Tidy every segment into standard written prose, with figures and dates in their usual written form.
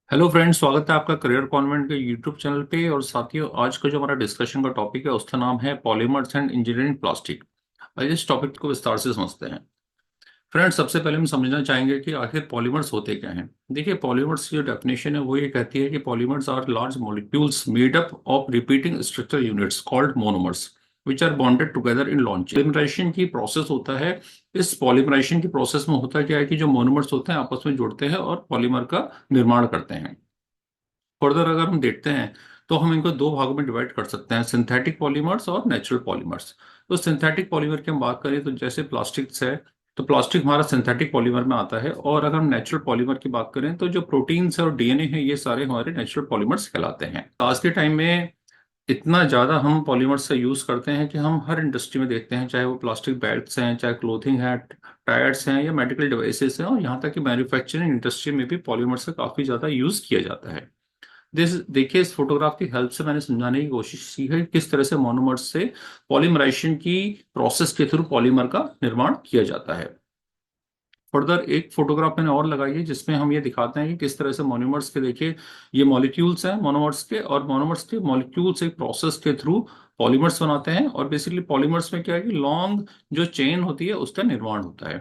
Hello friends, स्वागत है आपका करियर कॉन्वेंट के यूट्यूब चैनल पे। और साथियों, आज का जो हमारा डिस्कशन का टॉपिक है उसका नाम है पॉलीमर्स एंड इंजीनियरिंग प्लास्टिक। आइए इस टॉपिक को विस्तार से समझते हैं। फ्रेंड्स, सबसे पहले हम समझना चाहेंगे कि आखिर पॉलीमर्स होते क्या हैं। देखिए, पॉलीमर्स की जो डेफिनेशन है वो ये कहती है कि polymers are large molecules made up of repeating structure units called monomers which are bonded together in launch. Polymerisation की प्रोसेस होता है। इस पॉलीमराइजेशन की प्रोसेस में होता क्या है कि जो मोनोमर्स होते हैं आपस में जुड़ते हैं और पॉलीमर का निर्माण करते हैं। फर्दर अगर हम देखते हैं तो हम इनको दो भागों में डिवाइड कर सकते हैं, सिंथेटिक पॉलीमर्स और नेचुरल पॉलीमर्स। तो सिंथेटिक पॉलीमर की हम बात करें तो जैसे प्लास्टिक्स है, तो प्लास्टिक हमारा सिंथेटिक पॉलीमर में आता है। और अगर हम नेचुरल पॉलीमर की बात करें तो जो प्रोटीन्स है और डीएनए है ये सारे हमारे नेचुरल पॉलीमर्स कहलाते हैं। आज के टाइम में इतना ज़्यादा हम पॉलीमर्स का यूज़ करते हैं कि हम हर इंडस्ट्री में देखते हैं, चाहे वो प्लास्टिक बैग्स हैं, चाहे क्लोथिंग है, टायर्स हैं या मेडिकल डिवाइसेस हैं, और यहाँ तक कि मैन्युफैक्चरिंग इंडस्ट्री में भी पॉलीमर्स का काफ़ी ज़्यादा यूज़ किया जाता है। देखिए, इस फोटोग्राफ की हेल्प से मैंने समझाने की कोशिश की है कि किस तरह से मोनोमर्स से पॉलीमराइजेशन की प्रोसेस के थ्रू पॉलीमर का निर्माण किया जाता है। फर्दर एक फोटोग्राफ मैंने और लगाई है जिसमें हम ये दिखाते हैं कि किस तरह से मोनोमर्स के, देखिए ये मॉलिक्यूल्स हैं मोनोमर्स के, और मोनोमर्स के मॉलिक्यूल्स एक प्रोसेस के थ्रू पॉलीमर्स बनाते हैं। और बेसिकली पॉलीमर्स में क्या है कि लॉन्ग जो चेन होती है उसका निर्माण होता है।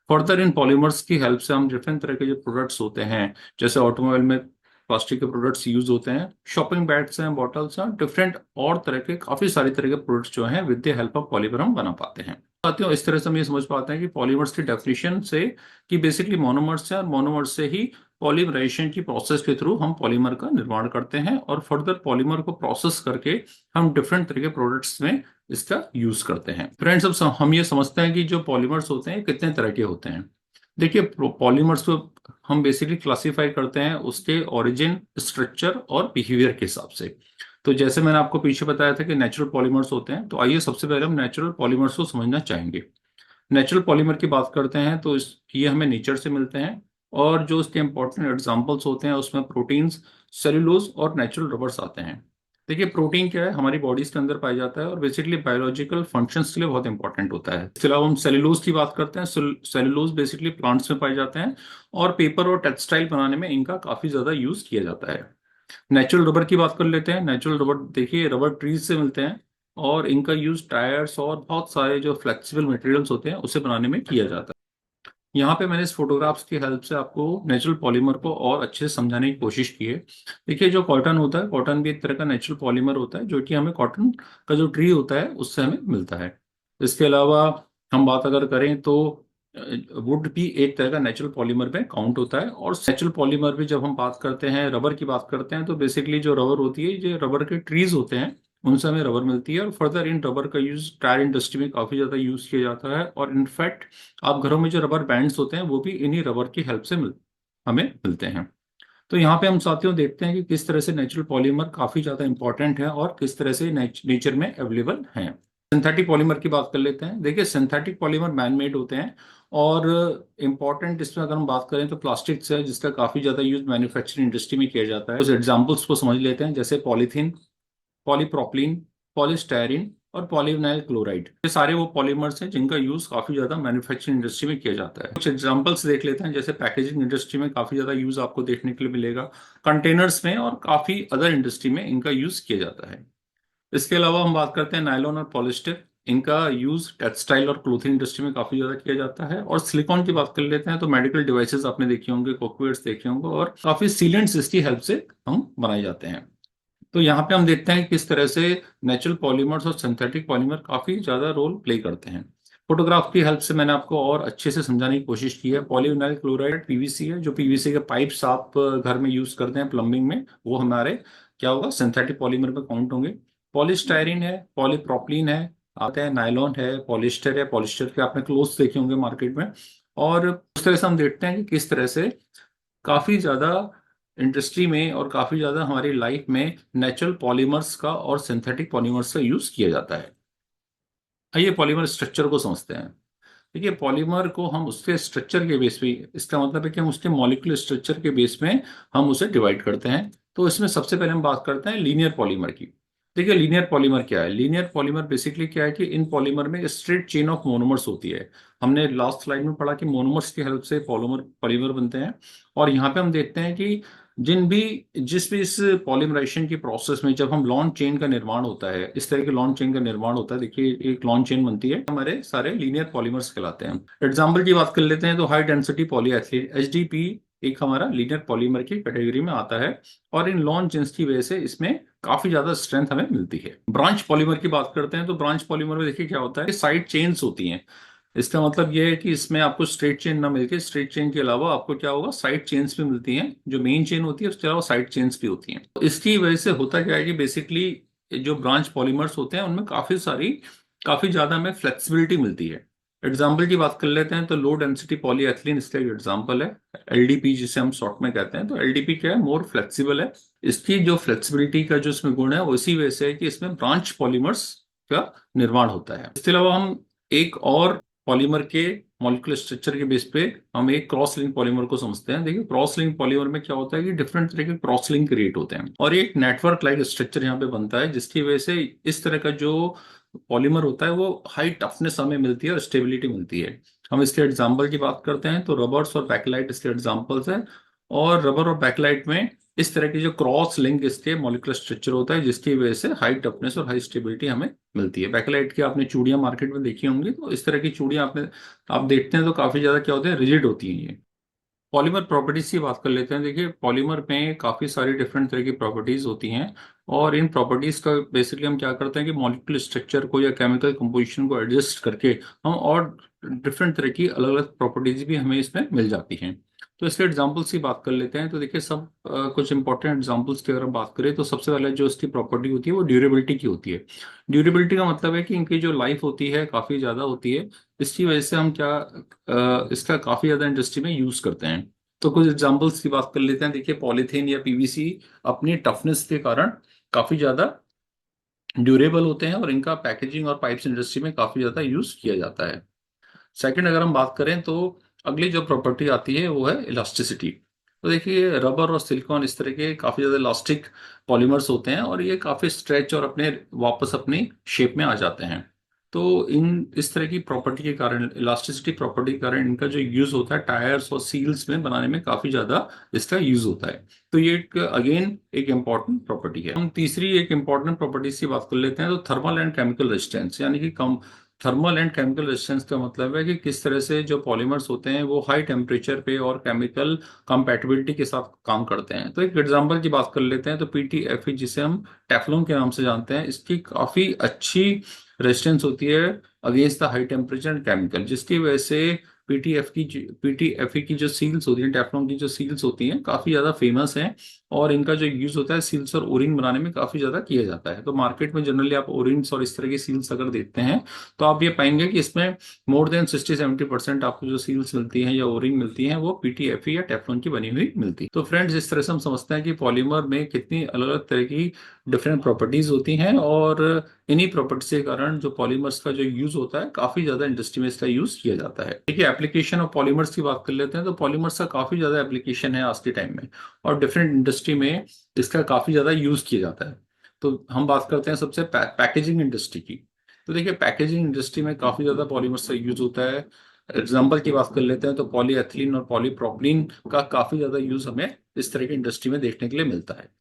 फर्दर इन पॉलीमर्स की हेल्प से हम डिफरेंट तरह के जो प्रोडक्ट्स होते हैं, जैसे ऑटोमोबाइल में प्लास्टिक के प्रोडक्ट्स यूज होते हैं, शॉपिंग बैग्स हैं, बॉटल्स हैं, डिफरेंट और तरह के काफी सारी तरह के प्रोडक्ट्स जो हैं with the help of polymer हम बना पाते हैं। साथियों, इस तरह से हम ये समझ पाते हैं कि पॉलीमर्स की डेफिनेशन से कि बेसिकली मोनोमर्स है और मोनोमर्स से ही पॉलीमराइजेशन की प्रोसेस के थ्रू हम पॉलीमर का निर्माण करते हैं, और फर्दर पॉलीमर को प्रोसेस करके हम डिफरेंट तरह के प्रोडक्ट्स में इसका यूज करते हैं। फ्रेंड्स, अब हम ये समझते हैं कि जो पॉलीमर्स होते हैं कितने तरह के होते हैं। देखिए, पॉलीमर्स को हम बेसिकली क्लासिफाई करते हैं उसके ओरिजिन, स्ट्रक्चर और बिहेवियर के हिसाब से। तो जैसे मैंने आपको पीछे बताया था कि नेचुरल पॉलीमर्स होते हैं, तो आइए सबसे पहले हम नेचुरल पॉलीमर्स को समझना चाहेंगे। नेचुरल पॉलीमर की बात करते हैं तो ये हमें नेचर से मिलते हैं। और जो इसके इंपॉर्टेंट एग्जांपल्स होते हैं उसमें प्रोटीन्स, सेलुलोज और नेचुरल रबर्स आते हैं। देखिए, प्रोटीन क्या है, हमारी बॉडीज के अंदर पाया जाता है और बेसिकली बायोलॉजिकल फंक्शंस के लिए बहुत इंपॉर्टेंट होता है। इसके अलावा हम सेलुलोज की बात करते हैं। सेलुलोज बेसिकली प्लांट्स में पाए जाते हैं और पेपर और टेक्सटाइल बनाने में इनका काफी ज्यादा यूज किया जाता है। नेचुरल रबर की बात कर लेते हैं। नेचुरल रबर, देखिए, रबर ट्रीज से मिलते हैं और इनका यूज टायर्स और बहुत सारे जो फ्लेक्सिबल मटेरियल्स होते हैं उसे बनाने में किया जाता है। यहाँ पे मैंने इस फोटोग्राफ्स की हेल्प से आपको नेचुरल पॉलीमर को और अच्छे से समझाने की कोशिश की है। देखिए, जो कॉटन होता है, कॉटन भी एक तरह का नेचुरल पॉलीमर होता है जो कि हमें कॉटन का जो ट्री होता है उससे हमें मिलता है। इसके अलावा हम बात अगर करें तो वुड भी एक तरह का नेचुरल पॉलीमर में काउंट होता है। और नेचुरल पॉलीमर भी जब हम बात करते हैं, रबर की बात करते हैं, तो बेसिकली जो रबर होती है, जो रबर के ट्रीज होते हैं उनसे हमें रबर मिलती है। और फर्दर इन रबर का यूज टायर इंडस्ट्री में काफी ज्यादा यूज किया जाता है। और इनफैक्ट आप घरों में जो रबर बैंड्स होते हैं वो भी इन्हीं रबर की हेल्प से हमें मिलते हैं। तो यहाँ पे हम साथियों देखते हैं कि किस तरह से नेचुरल पॉलीमर काफी ज्यादा इंपॉर्टेंट है और किस तरह से नेचर में अवेलेबल हैं। सिंथेटिक पॉलीमर की बात कर लेते हैं। देखिए, सिंथेटिक पॉलीमर मैन मेड होते हैं। और इम्पॉर्टेंट इसमें अगर हम बात करें तो प्लास्टिक है जिसका काफी ज्यादा यूज मैन्युफैक्चरिंग इंडस्ट्री में किया जाता है। कुछ एग्जांपल्स को समझ लेते हैं, जैसे पॉलीथीन, पॉलीप्रोपिलीन, पॉलीस्टायरीन और पॉलीविनाइल क्लोराइड। ये सारे वो पॉलीमर्स हैं जिनका यूज काफी ज्यादा मैन्युफैक्चरिंग इंडस्ट्री में किया जाता है। कुछ एग्जांपल्स देख लेते हैं, जैसे पैकेजिंग इंडस्ट्री में काफी ज्यादा यूज आपको देखने के लिए मिलेगा, कंटेनर्स में और काफी अदर इंडस्ट्री में इनका यूज किया जाता है। इसके अलावा हम बात करते हैं नायलॉन और पॉलिस्टर। इनका यूज टेक्सटाइल और क्लोथिंग इंडस्ट्री में काफी ज्यादा किया जाता है। और सिलिकॉन की बात कर लेते हैं तो मेडिकल डिवाइसेस आपने देखे होंगे, कोकवेट्स देखे होंगे, और काफी सीलेंट्स इसकी हेल्प से हम बनाए जाते हैं। तो यहाँ पे हम देखते हैं कि किस तरह से नेचुरल पॉलीमर्स और सिंथेटिक पॉलीमर काफी ज्यादा रोल प्ले करते हैं। फोटोग्राफ की हेल्प से मैंने आपको और अच्छे से समझाने की कोशिश की है। पॉलीविनाइल क्लोराइड पीवीसी है, जो पीवीसी के पाइप्स आप घर में यूज करते हैं प्लम्बिंग में, वो हमारे क्या होगा, सिंथेटिक पॉलीमर में काउंट होंगे। पॉलीस्टायरीन है, पॉलीप्रोपिलीन है, आते हैं नायलॉन है, पॉलिस्टर है। पॉलिस्टर के आपने क्लोथ्स देखे होंगे मार्केट में। और उस तरह से हम देखते हैं कि किस तरह से काफी ज्यादा इंडस्ट्री में और काफी ज्यादा हमारी लाइफ में नेचुरल पॉलीमर्स का और सिंथेटिक पॉलीमर्स का यूज किया जाता है। आइए पॉलीमर स्ट्रक्चर को समझते हैं। देखिए, पॉलीमर को हम उसके स्ट्रक्चर के बेस पे, इसका मतलब है कि हम उसके मॉलिक्यूलर स्ट्रक्चर के बेस में हम उसे डिवाइड करते हैं। तो इसमें सबसे पहले हम बात करते हैं लीनियर पॉलीमर की। देखिए लीनियर पॉलीमर क्या है। लीनियर पॉलीमर बेसिकली क्या है कि इन पॉलीमर में स्ट्रेट चेन ऑफ मोनोमर्स होती है। हमने लास्ट स्लाइड में पढ़ा कि मोनोमर्स की हेल्प से पॉलीमर पॉलीमर बनते हैं। और यहाँ पे हम देखते हैं कि जिस भी इस पॉलीमराइजेशन की प्रोसेस में जब हम लॉन्ग चेन का निर्माण होता है, इस तरह के लॉन्ग चेन का निर्माण होता है, देखिए एक लॉन्ग चेन बनती है, हमारे सारे लीनियर पॉलीमर्स कहलाते हैं। एग्जाम्पल की बात कर लेते हैं तो हाई डेंसिटी पॉलीएथिलीन एचडीपी एक हमारा लीनियर पॉलीमर की कैटेगरी में आता है। और इन लॉन्ग चेन्स की वजह से इसमें काफी ज्यादा स्ट्रेंथ हमें मिलती है। ब्रांच पॉलीमर की बात करते हैं तो ब्रांच पॉलीमर में देखिए क्या होता है, साइड चेन्स होती हैं। इसका मतलब यह है कि इसमें आपको स्ट्रेट चेन ना मिलके स्ट्रेट चेन के अलावा आपको क्या होगा, साइड चेन्स भी मिलती हैं। जो मेन चेन होती है उसके अलावा साइड चेन्स भी होती हैं। तो इसकी वजह से होता क्या है कि बेसिकली जो ब्रांच पॉलीमर्स होते हैं उनमें काफी ज्यादा हमें फ्लेक्सिबिलिटी मिलती है। एग्जाम्पल की बात कर लेते हैं तो लो डेंसिटी पॉलीएथिलीन इसका एक एग्जाम्पल है। एलडीपी जिसे हम शॉर्ट में कहते हैं, तो एलडीपी क्या है, मोर फ्लेक्सिबल है। इसकी जो फ्लेक्सिबिलिटी का जो इसमें गुण है वो इसी वजह से है कि इसमें ब्रांच पॉलीमर्स का निर्माण होता है। इसके अलावा हम एक और पॉलीमर के मॉलिक्यूलर स्ट्रक्चर के बेस पे हम एक क्रॉस लिंक पॉलीमर को समझते हैं। देखिए क्रॉस लिंक पॉलीमर में क्या होता है कि डिफरेंट तरह के क्रॉस लिंक क्रिएट होते हैं और एक नेटवर्क लाइक स्ट्रक्चर यहाँ पे बनता है, जिसकी वजह से इस तरह का जो पॉलीमर होता है वो हाई टफनेस हमें मिलती है और स्टेबिलिटी मिलती है। हम इसके एग्जाम्पल की बात करते हैं तो रबर्स और बैकलाइट इसके एग्जाम्पल्स हैं। और रबर और बैकलाइट में इस तरह की जो क्रॉस लिंक इसके मॉलिक्यूलर स्ट्रक्चर होता है, जिसकी वजह से हाई टफनेस और हाई स्टेबिलिटी हमें मिलती है। बैकलाइट की आपने चूड़ियां मार्केट में देखी होंगी, तो इस तरह की चूड़ियां आप देखते हैं तो काफी ज्यादा क्या होते हैं, रिजिड होती हैं ये। पॉलीमर प्रॉपर्टीज की बात कर लेते हैं। देखिए पॉलीमर में काफी सारी डिफरेंट तरह की प्रॉपर्टीज होती हैं। और इन प्रॉपर्टीज का बेसिकली हम क्या करते हैं कि मॉलिक्यूलर स्ट्रक्चर को या केमिकल कंपोजिशन को एडजस्ट करके हम और डिफरेंट तरह की अलग अलग प्रॉपर्टीज भी हमें इसमें मिल जाती हैं। तो इसके एग्जांपल्स की बात कर लेते हैं। तो देखिए कुछ इंपॉर्टेंट एग्जांपल्स की अगर हम बात करें तो सबसे पहले जो इसकी प्रॉपर्टी होती है वो ड्यूरेबिलिटी की होती है। ड्यूरेबिलिटी का मतलब है कि इनकी जो लाइफ होती है काफी ज्यादा होती है। इसकी वजह से हम इसका काफी ज्यादा इंडस्ट्री में यूज करते हैं। तो कुछ एग्जांपल्स की बात कर लेते हैं। देखिए पॉलीथीन या पीवीसी अपनी टफनेस के कारण काफी ज्यादा ड्यूरेबल होते हैं और इनका पैकेजिंग और पाइप्स इंडस्ट्री में काफी ज्यादा यूज किया जाता है। सेकंड अगर हम बात करें तो अगली जो प्रॉपर्टी आती है वो है इलास्टिसिटी। तो देखिए रबर और सिलिकॉन इस तरह के काफी ज्यादा इलास्टिक पॉलीमर्स होते हैं और ये काफी स्ट्रेच और अपने वापस अपनी शेप में आ जाते हैं। तो इन इस तरह की प्रॉपर्टी के कारण, इलास्टिसिटी प्रॉपर्टी के कारण इनका जो यूज होता है टायर्स और सील्स में बनाने में काफी ज्यादा इसका यूज होता है। तो ये एक अगेन एक इम्पॉर्टेंट प्रॉपर्टी है। हम तीसरी एक इम्पॉर्टेंट प्रॉपर्टीज की बात कर लेते हैं तो थर्मल एंड केमिकल रेजिस्टेंस, यानी कि कम थर्मल एंड केमिकल रेजिस्टेंस का मतलब है कि किस तरह से जो पॉलीमर्स होते हैं वो हाई टेम्परेचर पे और केमिकल कंपैटिबिलिटी के साथ काम करते हैं। तो एक एग्जांपल की बात कर लेते हैं तो पीटीएफई जिसे हम टेफ्लॉन के नाम से जानते हैं, इसकी काफी अच्छी रेजिस्टेंस होती है against the high temperature and chemical, जिसकी वजह से पीटीएफई की जो सील्स होती हैं, टेफ्लॉन की जो सील्स होती हैं, काफी ज्यादा फेमस हैं। और इनका जो यूज होता है सील्स और ओरिंग बनाने में काफी ज्यादा किया जाता है। तो मार्केट में जनरली आप ओरिंग्स और इस तरह की सील्स अगर देखते हैं तो आप ये पाएंगे कि इसमें मोर देन 60-70% आपको जो सील्स मिलती हैं या ओरिंग मिलती हैं वो पीटीएफई या टेफ्लॉन की बनी हुई मिलती है। तो फ्रेंड्स इस तरह से हम समझते हैं कि पॉलीमर में कितनी अलग अलग तरह की डिफरेंट प्रॉपर्टीज होती हैं और इन्हीं प्रॉपर्टीज के कारण जो पॉलीमर्स का जो यूज होता है काफी ज्यादा इंडस्ट्री में इसका यूज किया जाता है। देखिए एप्लीकेशन ऑफ पॉलीमर्स की बात कर लेते हैं तो पॉलीमर्स का काफी ज्यादा एप्लीकेशन है आज के टाइम में और डिफरेंट इंडस्ट्री में इसका काफी ज्यादा यूज किया जाता है। तो हम बात करते हैं सबसे पैकेजिंग इंडस्ट्री की। तो देखिए पैकेजिंग इंडस्ट्री में काफी ज्यादा पॉलीमर्स का यूज होता है। एग्जाम्पल की बात कर लेते हैं तो पॉलीएथिलीन और पॉलीप्रोपिलीन का काफी ज्यादा यूज हमें इस तरह की इंडस्ट्री में देखने के लिए मिलता है।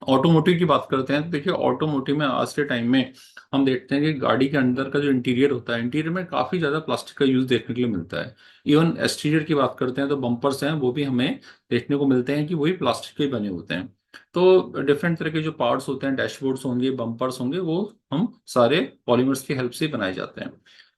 ऑटोमोटिव की बात करते हैं तो देखिए ऑटोमोटिव में आज के टाइम में हम देखते हैं कि गाड़ी के अंदर का जो इंटीरियर होता है, इंटीरियर में काफी ज्यादा प्लास्टिक का यूज देखने के लिए मिलता है। इवन एक्सटीरियर की बात करते हैं तो बम्पर्स हैं वो भी हमें देखने को मिलते हैं कि वही प्लास्टिक के ही बने होते हैं। तो डिफरेंट तरह के जो पार्ट्स होते हैं, डैशबोर्ड्स होंगे, बम्पर्स होंगे, वो हम सारे पॉलीमर्स की हेल्प से बनाए जाते हैं।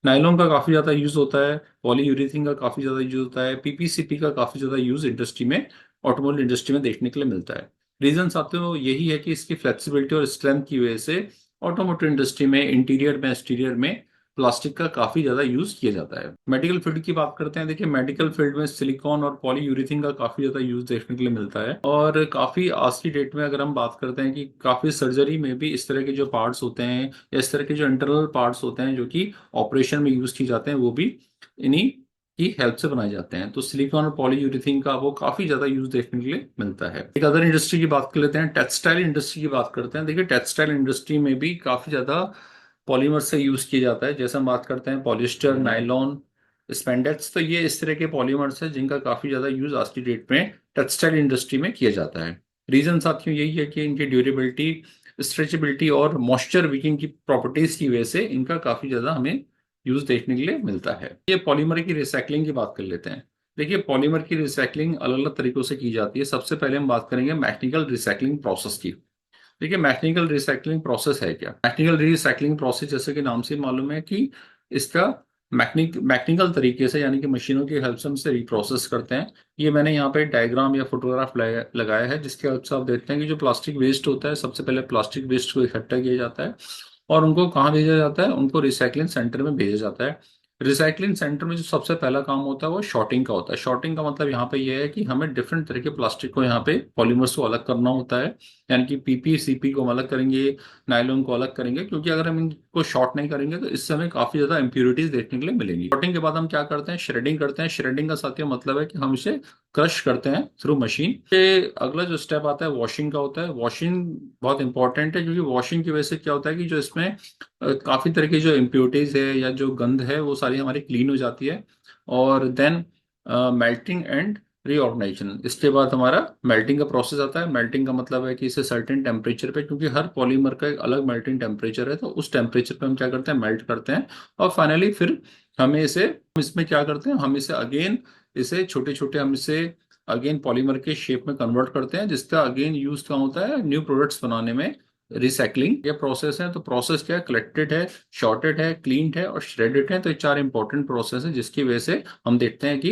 नायलॉन का काफी ज्यादा यूज होता है, पॉलीयूरेथीन का काफी ज्यादा यूज होता है, पीपीसीपी का काफी ज्यादा यूज इंडस्ट्री में, ऑटोमोबाइल इंडस्ट्री में देखने के लिए मिलता है। रीजन आते हो यही है कि इसकी फ्लेक्सिबिलिटी और स्ट्रेंथ की वजह से ऑटोमोटिव इंडस्ट्री में इंटीरियर में एक्सटीरियर में प्लास्टिक का काफी ज्यादा यूज किया जाता है। मेडिकल फील्ड की बात करते हैं। देखिए मेडिकल फील्ड में सिलिकॉन और पॉलीयूरेथीन का काफी ज्यादा यूज देखने के लिए मिलता है और काफी आज की डेट में अगर हम बात करते हैं कि काफी सर्जरी में भी इस तरह के जो पार्ट्स होते हैं या इस तरह के जो इंटरनल पार्ट्स होते हैं जो कि ऑपरेशन में यूज किए जाते हैं वो भी इन्हीं की हेल्प से बनाए जाते हैं। तो सिलिकॉन और पॉलीयूरेथीन का वो काफी ज्यादा यूज देखने के लिए मिलता है। एक अदर इंडस्ट्री की बात कर लेते हैं, टेक्सटाइल इंडस्ट्री की बात करते हैं। देखिए टेक्सटाइल इंडस्ट्री में भी काफी ज्यादा पॉलीमर से यूज किया जाता है। जैसे हम बात करते हैं पॉलिस्टर, नायलॉन, स्पेंडेक्स, तो ये इस तरह के पॉलीमर्स हैं जिनका काफी ज्यादा यूज आज की डेट में टेक्सटाइल इंडस्ट्री में किया जाता है। रीजन साथियों यही है कि इनकी ड्यूरेबिलिटी, स्ट्रेचेबिलिटी और मॉइस्चर विकिंग की प्रॉपर्टीज की वजह से इनका काफी ज्यादा हमें यूज देखने के लिए मिलता है। ये पॉलीमर की रिसाइकलिंग की बात कर लेते हैं। देखिए पॉलीमर की रिसाइकलिंग अलग अलग तरीकों से की जाती है। सबसे पहले हम बात करेंगे मैकेनिकल रिसाइकलिंग प्रोसेस की। देखिए मैकेनिकल रिसाइकलिंग प्रोसेस है क्या? मैकेनिकल रिसाइकलिंग प्रोसेस जैसे कि नाम से ही मालूम है कि इसका मैकेनिकल तरीके से, यानी कि मशीनों की हेल्प से हम इसे रिप्रोसेस करते हैं। ये मैंने यहाँ पे डायग्राम या फोटोग्राफ लगाया है, जिसके हेल्प से आप देखते हैं कि जो प्लास्टिक वेस्ट होता है, सबसे पहले प्लास्टिक वेस्ट को इकट्ठा किया जाता है और उनको कहाँ भेजा जाता है? उनको रिसाइकलिंग सेंटर में भेजा जाता है। रिसाइकलिंग सेंटर में जो सबसे पहला काम होता है वो शॉर्टिंग का होता है। शॉर्टिंग का मतलब यहाँ पे ये है कि हमें डिफरेंट तरह के प्लास्टिक को यहाँ पे पॉलीमर्स को अलग करना होता है। यानी कि पीपी सीपी को हम अलग करेंगे, नायलॉन को अलग करेंगे, क्योंकि अगर हम इनको शॉर्ट नहीं करेंगे तो इससे हमें काफी ज्यादा इंप्योरिटीज देखने के लिए मिलेंगी। शॉर्टिंग के बाद हम क्या करते हैं? श्रेडिंग करते हैं। श्रेडिंग का साथियों मतलब है कि हम इसे क्रश करते हैं थ्रू मशीन। ये अगला जो स्टेप आता है वॉशिंग का होता है। वॉशिंग बहुत इंपॉर्टेंट है, क्योंकि वॉशिंग की वजह से क्या होता है कि जो इसमें काफी तरह की जो इम्प्योरिटीज है या जो गंध है वो सारी हमारी क्लीन हो जाती है। और देन मेल्टिंग एंड रीऑर्गेनाइजेशन, इसके बाद हमारा मेल्टिंग का प्रोसेस आता है। मेल्टिंग का मतलब है कि इसे सर्टेन टेम्परेचर पे, क्योंकि हर पॉलीमर का एक अलग मेल्टिंग टेम्परेचर है, तो उस टेम्परेचर पे हम क्या करते हैं? मेल्ट करते हैं। और फाइनली फिर हमें इसे, इसमें क्या करते हैं? हम इसे अगेन, इसे छोटे छोटे, हम इसे अगेन पॉलीमर के शेप में कन्वर्ट करते हैं, जिसका अगेन यूज क्या होता है? न्यू प्रोडक्ट्स बनाने में। रिसाइकलिंग ये प्रोसेस है। तो प्रोसेस क्या है? कलेक्टेड है, शॉर्टेड है, क्लीन्ड है और श्रेडेड है। तो ये चार इंपॉर्टेंट प्रोसेस है, जिसकी वजह से हम देखते हैं कि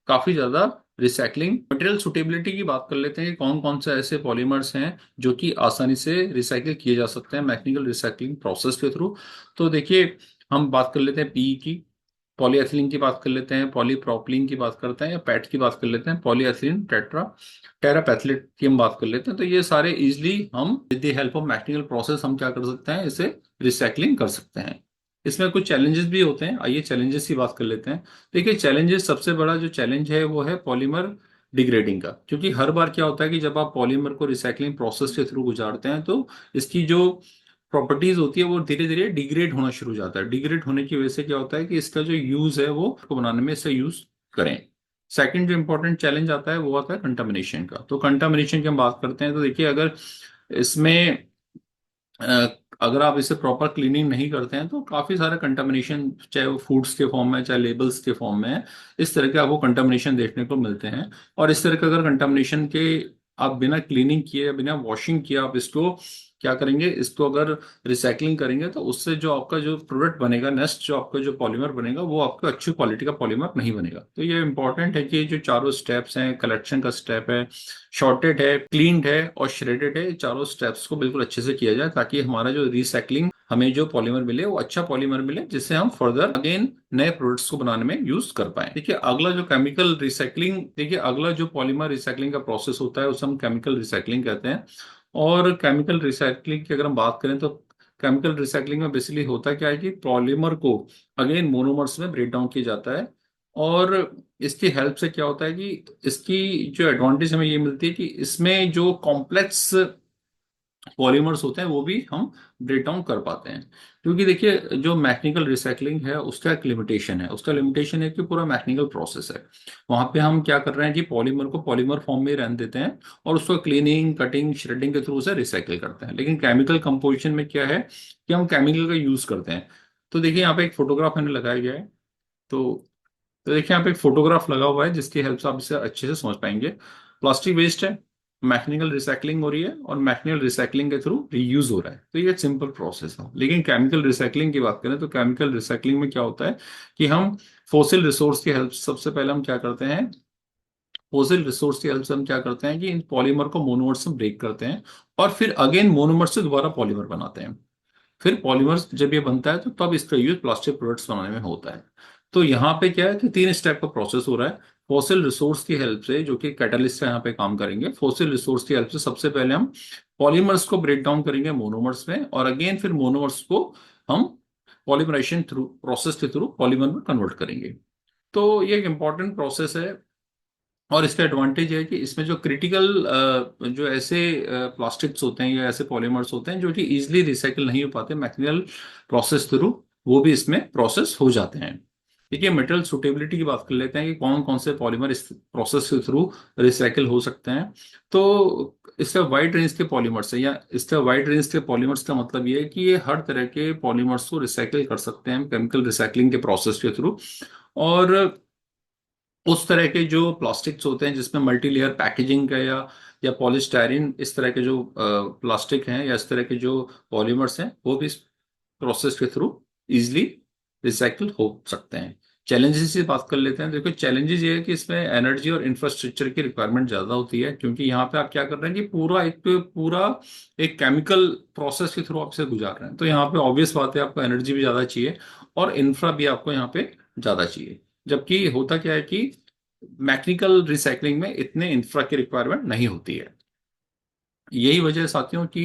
काफी ज्यादा रिसाइकलिंग। मटेरियल सुटेबिलिटी की बात कर लेते हैं कि कौन कौन से ऐसे पॉलीमर्स हैं जो कि आसानी से रिसाइकिल किए जा सकते हैं मैकेनिकल रिसाइकलिंग प्रोसेस के थ्रू। तो देखिए हम बात कर लेते हैं पीई की, पॉलीएथिलीन की बात कर लेते हैं, पॉलीप्रोपिलीन की बात करते हैं, या पैट की बात कर लेते हैं, पॉलीएथिलीन टेरापैथिलेट की हम बात कर लेते हैं। तो ये सारे इजिली हम with the help of mechanical process हम क्या कर सकते हैं? इसे रिसाइकलिंग कर सकते हैं। इसमें कुछ चैलेंजेस भी होते हैं, आइए चैलेंजेस की बात कर लेते हैं। देखिए चैलेंजेस, सबसे बड़ा जो चैलेंज है वो है पॉलीमर डिग्रेडिंग का। क्योंकि हर बार क्या होता है कि जब आप पॉलीमर को रिसाइकलिंग प्रोसेस के थ्रू गुजारते हैं तो इसकी जो प्रॉपर्टीज होती है वो धीरे धीरे डिग्रेड होना शुरू हो जाता है। डिग्रेड होने की वजह से क्या होता है कि इसका जो यूज है वो को बनाने में इसे यूज करें। सेकंड जो इंपॉर्टेंट चैलेंज आता है वो आता है कंटामिनेशन का। तो कंटामिनेशन की हम बात करते हैं तो देखिए अगर इसमें अगर आप इसे प्रॉपर क्लीनिंग नहीं करते हैं तो काफी सारा कंटामिनेशन, चाहे वो फूड्स के फॉर्म में, चाहे लेबल्स के फॉर्म में है, इस तरह के आपको कंटामिनेशन देखने को मिलते हैं। और इस तरह के अगर कंटामिनेशन के आप बिना क्लीनिंग किए, बिना वॉशिंग किए आप इसको क्या करेंगे? इसको अगर रिसाइकलिंग करेंगे तो उससे जो आपका जो प्रोडक्ट बनेगा, नेक्स्ट जो आपका जो पॉलीमर बनेगा वो आपका अच्छी क्वालिटी का पॉलीमर नहीं बनेगा। तो ये इंपॉर्टेंट है कि जो चारों स्टेप्स हैं, कलेक्शन का स्टेप है, शॉर्टेड है, क्लीन्ड है और श्रेडेड है, ये चारों स्टेप्स को बिल्कुल अच्छे से किया जाए, ताकि हमारा जो रिसाइकलिंग, हमें जो पॉलीमर मिले वो अच्छा पॉलीमर मिले, जिससे हम फर्दर अगेन नए प्रोडक्ट्स को बनाने में यूज कर पाए। देखिए अगला जो केमिकल रिसाइकलिंग, देखिए अगला जो पॉलीमर रिसाइकलिंग का प्रोसेस होता है उसे हम केमिकल रिसाइकलिंग कहते हैं। और केमिकल रिसाइकलिंग की अगर हम बात करें तो केमिकल रिसाइकलिंग में बेसिकली होता क्या है कि पॉलीमर को अगेन मोनोमर्स में ब्रेक डाउन किया जाता है। और इसकी हेल्प से क्या होता है कि इसकी जो एडवांटेज हमें ये मिलती है कि इसमें जो कॉम्प्लेक्स पॉलीमर्स होते हैं वो भी हम ब्रेक डाउन कर पाते हैं। क्योंकि देखिए जो मैकेनिकल रिसाइकलिंग है उसका एक लिमिटेशन है। उसका लिमिटेशन है कि पूरा मैकेनिकल प्रोसेस है, वहां पे हम क्या कर रहे हैं कि पॉलीमर को पॉलीमर फॉर्म में ही रहने देते हैं और उसको क्लीनिंग, कटिंग, श्रेडिंग के थ्रू से रिसाइकिल करते हैं। लेकिन केमिकल कंपोजिशन में क्या है कि हम केमिकल का यूज करते हैं। तो देखिए यहाँ पे एक फोटोग्राफ मैंने लगाया गया है। तो तो देखिए यहाँ पे एक फोटोग्राफ लगा हुआ है जिसकी हेल्प से आप इसे अच्छे से समझ पाएंगे। प्लास्टिक वेस्ट है, मैकेनिकल रिसाइकलिंग हो रही है और मैकेनिकल रिसाइकलिंग के थ्रू रीयूज हो रहा है। तो ये सिंपल प्रोसेस है। लेकिन केमिकल रिसाइकलिंग की बात करें तो केमिकल रिसाइकलिंग में क्या होता है कि हम फोसिल रिसोर्स की हेल्प, सबसे पहले हम क्या करते हैं? फोसिल रिसोर्स की हेल्प से हम क्या करते हैं कि इन पॉलीमर को मोनोमर से ब्रेक करते हैं और फिर अगेन मोनोमर से दोबारा पॉलीमर बनाते हैं। फिर पॉलीमर्स जब ये बनता है तो तब इसका यूज प्लास्टिक प्रोडक्ट्स बनाने में होता है। तो यहाँ पे क्या है कि तीन स्टेप का प्रोसेस हो रहा है। फॉसिल रिसोर्स की हेल्प से, जो कि कैटलिस्ट है यहाँ पे काम करेंगे, फॉसिल रिसोर्स की हेल्प से सबसे पहले हम पॉलीमर्स को ब्रेक डाउन करेंगे मोनोमर्स में, और अगेन फिर मोनोमर्स को हम पॉलीमराइजेशन थ्रू प्रोसेस के थ्रू पॉलीमर में कन्वर्ट करेंगे। तो ये एक इम्पॉर्टेंट प्रोसेस है। और इसका एडवांटेज है कि इसमें जो क्रिटिकल जो ऐसे प्लास्टिक्स होते हैं या ऐसे पॉलीमर्स होते हैं जो कि इजीली रिसाइकिल नहीं हो पाते मैकेनिकल प्रोसेस थ्रू, वो भी इसमें प्रोसेस हो जाते हैं। देखिए, मटेरियल सुटेबिलिटी की बात कर लेते हैं कि कौन कौन से पॉलीमर इस प्रोसेस के थ्रू रिसाइकिल हो सकते हैं। तो इसका वाइड रेंज के पॉलीमर्स है, या इसका वाइड रेंज के पॉलीमर्स का मतलब ये है कि ये हर तरह के पॉलीमर्स को रिसाइकिल कर सकते हैं केमिकल रिसाइकलिंग के प्रोसेस के थ्रू। और उस तरह के जो प्लास्टिक्स होते हैं जिसमें मल्टी लेयर पैकेजिंग का या पॉलीस्टायरीन, इस तरह के जो प्लास्टिक हैं या इस तरह के जो पॉलीमर्स हैं, वो भी इस प्रोसेस के थ्रू इजिली रिसाइकिल हो सकते हैं। चैलेंजेस की बात कर लेते हैं। देखो, चैलेंजेस ये है कि इसमें एनर्जी और इंफ्रास्ट्रक्चर की रिक्वायरमेंट ज़्यादा होती है, क्योंकि यहाँ पे आप क्या कर रहे हैं कि पूरा एक केमिकल प्रोसेस के थ्रू आपसे गुजार रहे हैं। तो यहाँ पे ऑब्वियस बात है, आपको एनर्जी भी ज़्यादा चाहिए और इंफ्रा भी आपको यहाँ पे ज़्यादा चाहिए। जबकि होता क्या है कि मैकेनिकल रिसाइकलिंग में इतने इंफ्रा की रिक्वायरमेंट नहीं होती है। यही वजह है साथियों कि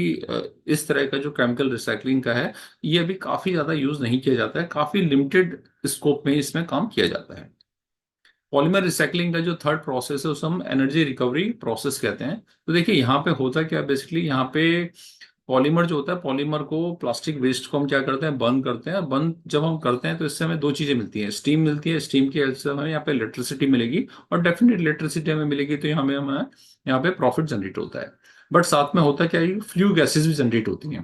इस तरह का जो केमिकल रिसाइकलिंग का है, ये अभी काफी ज्यादा यूज नहीं किया जाता है, काफी लिमिटेड स्कोप में इसमें काम किया जाता है। पॉलीमर रिसाइकलिंग का जो थर्ड प्रोसेस है उसे हम एनर्जी रिकवरी प्रोसेस कहते हैं। तो देखिए, यहाँ पे होता क्या है, बेसिकली यहाँ पे पॉलीमर जो होता है, पॉलीमर को, प्लास्टिक वेस्ट को हम क्या करते हैं, बर्न करते हैं। बर्न जब हम करते हैं तो इससे हमें दो चीजें मिलती हैं। स्टीम मिलती है, स्टीम की हेल्प से हमें यहाँ पे इलेक्ट्रिसिटी मिलेगी, और डेफिनेट इलेक्ट्रिसिटी हमें मिलेगी तो यहाँ में हमें यहाँ पे प्रॉफिट जनरेट होता है। बट साथ में होता क्या है, फ्लू गैसेज भी जनरेट होती हैं।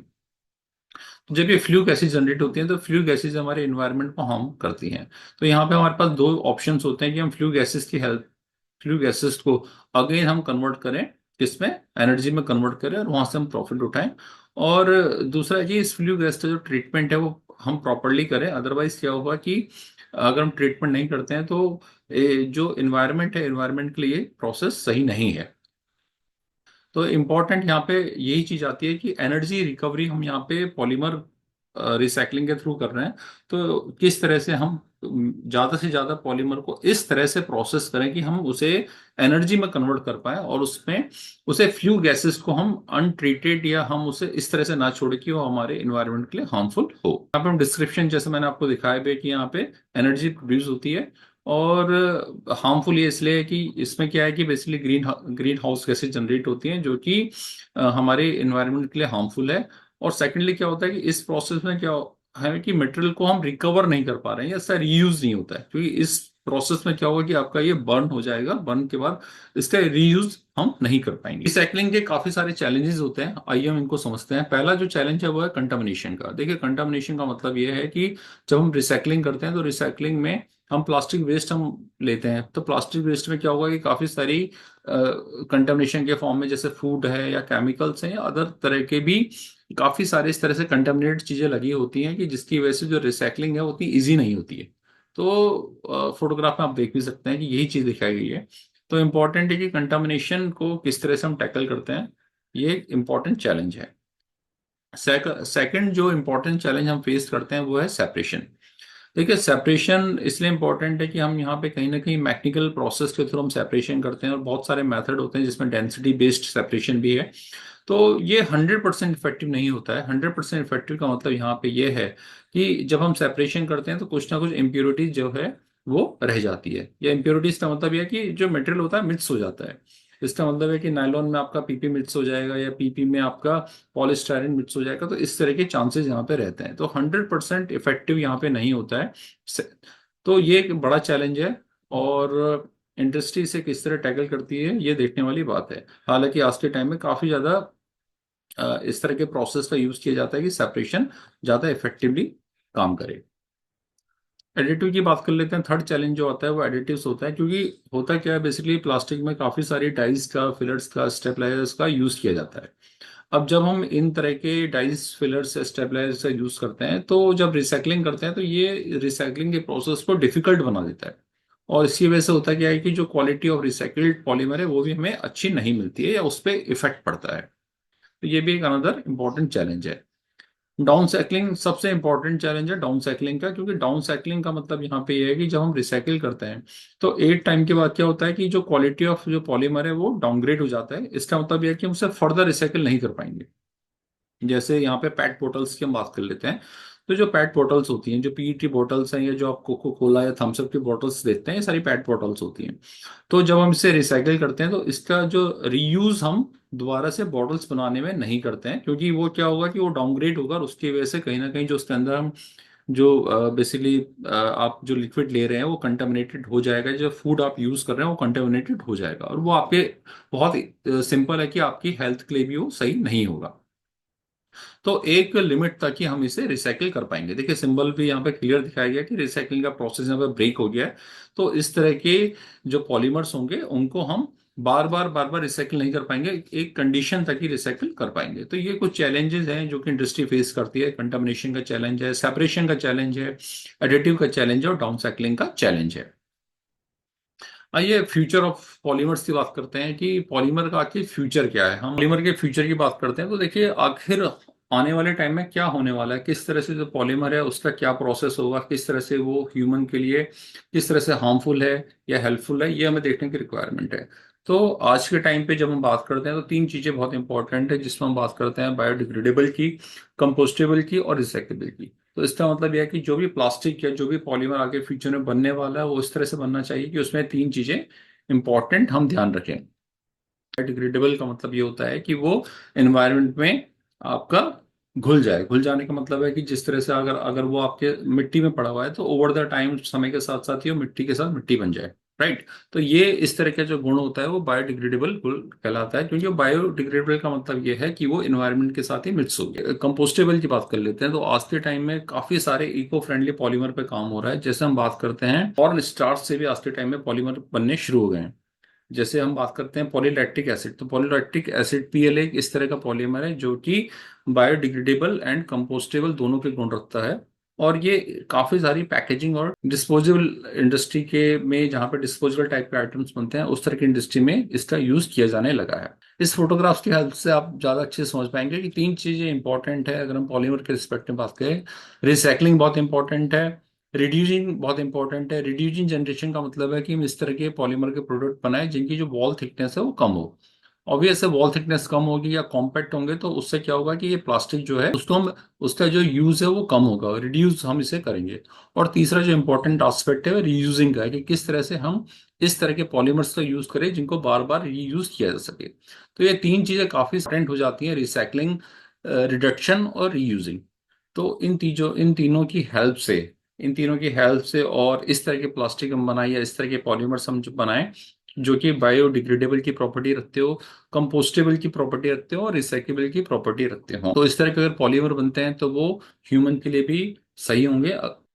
तो जब ये फ्लू गैसेज जनरेट होती हैं तो फ्लू गैसेज हमारे इन्वायरमेंट को हार्म करती हैं। तो यहाँ पे हमारे पास दो ऑप्शंस होते हैं कि हम फ्लू गैसेस को अगेन हम कन्वर्ट करें, किसमें, एनर्जी में कन्वर्ट करें, और वहां से हम प्रॉफिट उठाएं। और दूसरा है कि इस फ्लू गैस का जो ट्रीटमेंट है वो हम प्रॉपरली करें। अदरवाइज क्या होगा कि अगर हम ट्रीटमेंट नहीं करते हैं तो जो इन्वायरमेंट है, इन्वायरमेंट के लिए प्रोसेस सही नहीं है। तो इम्पोर्टेंट यहाँ पे यही चीज आती है कि एनर्जी रिकवरी हम यहाँ पे पॉलीमर रिसाइकलिंग के थ्रू कर रहे हैं। तो किस तरह से हम ज्यादा से ज्यादा पॉलीमर को इस तरह से प्रोसेस करें कि हम उसे एनर्जी में कन्वर्ट कर पाए, और उसमें उसे फ्लू गैसेस को हम अनट्रीटेड, या हम उसे इस तरह से ना छोड़े कि वो हमारे इन्वायरमेंट के लिए हार्मफुल हो। यहाँ पे हम डिस्क्रिप्शन जैसे मैंने आपको दिखाया भी है कि यहाँ पे एनर्जी प्रोड्यूस होती है। और हार्मफुल ये इसलिए है कि इसमें क्या है कि basically green house gases generate होती हैं जो कि हमारे इन्वायरमेंट के लिए हार्मफुल है। और सेकेंडली क्या होता है कि इस प्रोसेस में क्या है कि मटेरियल को हम रिकवर नहीं कर पा रहे हैं, या इसका रीयूज नहीं होता है, क्योंकि इस प्रोसेस में क्या होगा कि आपका ये बर्न हो जाएगा, बर्न के बाद इसका रीयूज हम नहीं कर पाएंगे। रिसाइकलिंग के काफी सारे चैलेंजेस होते हैं, आइए हम इनको समझते हैं। पहला जो चैलेंज है वो है कंटामिनेशन का। देखिए, कंटामिनेशन का मतलब ये है कि जब हम रिसाइकलिंग करते हैं तो रिसाइकलिंग में हम प्लास्टिक वेस्ट हम लेते हैं, तो प्लास्टिक वेस्ट में क्या होगा कि काफी सारी कंटामिनेशन के फॉर्म में, जैसे फूड है या केमिकल्स हैं या अदर तरह के भी काफी सारे इस तरह से कंटामिनेटेड चीजें लगी होती हैं कि जिसकी वजह से जो रिसाइकलिंग है वो उतनी ईजी नहीं होती है। तो फोटोग्राफ में आप देख भी सकते हैं कि यही चीज दिखाई गई है। तो इम्पोर्टेंट है कि कंटामिनेशन को किस तरह से हम टैकल करते हैं, ये एक इम्पोर्टेंट चैलेंज है। सेकंड जो इम्पोर्टेंट चैलेंज हम फेस करते हैं वो है सेपरेशन। देखिए, सेपरेशन इसलिए इंपॉर्टेंट है कि हम यहाँ पे कहीं ना कहीं मैकेनिकल प्रोसेस के थ्रू हम सेपरेशन करते हैं, और बहुत सारे मेथड होते हैं जिसमें डेंसिटी बेस्ड सेपरेशन भी है। तो ये 100% इफेक्टिव नहीं होता है। 100% इफेक्टिव का मतलब यहाँ पे ये है कि जब हम सेपरेशन करते हैं तो कुछ ना कुछ इम्प्योरिटीज जो है वो रह जाती है, या इम्प्योरिटीज का मतलब ये है कि जो मटेरियल होता है मिक्स हो जाता है। इसका मतलब है कि नायलॉन में आपका पीपी मिक्स हो जाएगा, या पीपी में आपका पॉलीस्टायरीन मिक्स हो जाएगा। तो इस तरह के चांसेस यहाँ पे रहते हैं, तो 100% इफेक्टिव यहाँ पे नहीं होता है। तो ये एक बड़ा चैलेंज है, और इंडस्ट्री से किस तरह टैकल करती है ये देखने वाली बात है। हालांकि आज के टाइम में काफी ज्यादा इस तरह के प्रोसेस का यूज किया जाता है कि सेपरेशन ज्यादा इफेक्टिवली काम करे। एडिटिव की बात कर लेते हैं। थर्ड चैलेंज जो आता है वो एडिटिव्स होता है, क्योंकि होता क्या है, बेसिकली प्लास्टिक में काफी सारी डाइस का, फिलर्स का, स्टेबलाइजर्स का यूज किया जाता है। अब जब हम इन तरह के डाइस, फिलर्स, स्टेबलाइजर्स का यूज करते हैं तो जब रिसाइकलिंग करते हैं तो ये रिसाइकलिंग के प्रोसेस को डिफिकल्ट बना देता है। और इसकी वजह से होता क्या है कि जो क्वालिटी ऑफ रिसाइकल्ड पॉलीमर है वो भी हमें अच्छी नहीं मिलती है, या उस पर इफेक्ट पड़ता है। तो ये भी एक अनदर इम्पोर्टेंट चैलेंज है। डाउन साइकलिंग सबसे इंपॉर्टेंट चैलेंज है डाउन साइकलिंग का, क्योंकि डाउन साइकलिंग का मतलब यहाँ पे ये है कि जब हम रिसाइकिल करते हैं तो एक टाइम के बाद क्या होता है कि जो क्वालिटी ऑफ जो पॉलीमर है वो डाउनग्रेड हो जाता है। इसका मतलब ये है कि हम उसे फर्दर रिसाइकिल नहीं कर पाएंगे। जैसे यहाँ पे पैट बोटल्स की हम बात कर लेते हैं। तो जो पेट बॉटल्स होती हैं, जो पीईटी बॉटल्स हैं, या जो आप कोको कोला या थम्स अप की बॉटल्स देखते हैं, ये सारी पेट बॉटल्स होती हैं। तो जब हम इसे रिसाइकिल करते हैं तो इसका जो रीयूज हम दोबारा से बॉटल्स बनाने में नहीं करते हैं, क्योंकि वो क्या होगा कि वो डाउनग्रेड होगा, और उसकी वजह से कहीं ना कहीं जो उसके अंदर हम जो बेसिकली आप जो लिक्विड ले रहे हैं वो कंटामिनेटेड हो जाएगा, जो फूड आप यूज कर रहे हैं वो कंटामिनेटेड हो जाएगा, और वो आपके बहुत सिंपल है कि आपकी हेल्थ के लिए भी वो सही नहीं होगा। तो एक लिमिट तक ही हम इसे रिसाइकिल कर पाएंगे। देखिए सिंबल भी यहाँ पे क्लियर दिखाया गया कि रिसाइकिलिंग का प्रोसेस यहाँ पे ब्रेक हो गया है। तो इस तरह के जो पॉलीमर्स होंगे उनको हम बार बार रिसाइकिल नहीं कर पाएंगे, एक कंडीशन तक ही रिसाइकिल कर पाएंगे। तो ये कुछ चैलेंजेस हैं जो कि इंडस्ट्री फेस करती है। कंटामिनेशन का चैलेंज है, सेपरेशन का चैलेंज है, एडिटिव का चैलेंज है, और डाउन साइक्लिंग का चैलेंज है। आइए फ्यूचर ऑफ पॉलीमर्स की बात करते हैं कि पॉलीमर का आखिर फ्यूचर क्या है। हम पॉलीमर के फ्यूचर की बात करते हैं तो देखिए आखिर आने वाले टाइम में क्या होने वाला है, किस तरह से जो पॉलीमर है उसका क्या प्रोसेस होगा, किस तरह से वो ह्यूमन के लिए किस तरह से हार्मफुल है या हेल्पफुल है, ये हमें देखने की रिक्वायरमेंट है। तो आज के टाइम पे जब हम बात करते हैं तो तीन चीजें बहुत इंपॉर्टेंट है जिसमें हम बात करते हैं: बायोडिग्रेडेबल की, कंपोस्टेबल की, और रिसाइकेबल की। तो इसका मतलब यह है कि जो भी प्लास्टिक या जो भी पॉलीमर आगे फ्यूचर में बनने वाला है वो इस तरह से बनना चाहिए कि उसमें तीन चीजें इंपॉर्टेंट हम ध्यान रखें। बायोडिग्रेडेबल का मतलब ये होता है कि वो एनवायरनमेंट में आपका घुल जाए। घुल जाने का मतलब है कि जिस तरह से अगर अगर वो आपके मिट्टी में पड़ा हुआ है तो ओवर द टाइम, समय के साथ साथ ही वो मिट्टी के साथ मिट्टी बन जाए। राइट। तो ये इस तरह का जो गुण होता है वो बायोडिग्रेडेबल गुण कहलाता है, क्योंकि बायोडिग्रेडेबल का मतलब ये है कि वो एनवायरनमेंट के साथ ही मिक्स हो गया। कंपोस्टेबल की बात कर लेते हैं तो आज के टाइम में काफी सारे इको फ्रेंडली पॉलीमर पे काम हो रहा है। जैसे हम बात करते हैं और स्टार्च से भी आज के टाइम में पॉलीमर बनने शुरू हो गए हैं। जैसे हम बात करते हैं पॉलीलैक्टिक एसिड, तो पॉलीलैक्टिक एसिड पीएल एक इस तरह का पॉलीमर है जो कि बायोडिग्रेडेबल एंड कंपोस्टेबल दोनों के गुण रखता है। और ये काफी सारी पैकेजिंग और डिस्पोजेबल इंडस्ट्री के में, जहाँ पे डिस्पोजेबल टाइप के आइटम्स बनते हैं उस तरह की इंडस्ट्री में इसका यूज किया जाने लगा है। इस फोटोग्राफ्स की हेल्प से आप ज्यादा अच्छे से समझ पाएंगे कि तीन चीजें इंपॉर्टेंट है अगर हम पॉलीमर के रिस्पेक्ट में बात करें। रिसाइकलिंग बहुत इंपॉर्टेंट है, रिड्यूसिंग बहुत इंपॉर्टेंट है। रिड्यूसिंग जनरेशन का मतलब है कि हम इस तरह के पॉलीमर के प्रोडक्ट बनाएं जिनकी जो वॉल थिकनेस है वो कम हो। ऑब्वियस है, वॉल थिकनेस कम होगी या कॉम्पैक्ट होंगे तो उससे क्या होगा कि ये प्लास्टिक जो है उसको हम, उसका जो यूज है वो कम होगा, रिड्यूस हम इसे करेंगे। और तीसरा जो इंपॉर्टेंट एस्पेक्ट है वो रीयूजिंग का है कि किस तरह से हम इस तरह के पॉलीमर्स का यूज करें जिनको बार बार रीयूज किया जा सके। तो ये तीन चीजें काफी इंपॉर्टेंट हो जाती हैं: रिसाइकलिंग, रिडक्शन और रीयूजिंग। तो इन तीनों की हेल्प से और इस तरह के प्लास्टिक हम बनाए या इस तरह के पॉलीमर्स हम जो बनाए जो कि बायोडिग्रेडेबल की प्रॉपर्टी रखते हो, कंपोस्टेबल की प्रॉपर्टी रखते हो और रिसाइकेबल की प्रॉपर्टी रखते हो, तो इस तरह के अगर पॉलीमर बनते हैं तो वो ह्यूमन के लिए भी सही होंगे।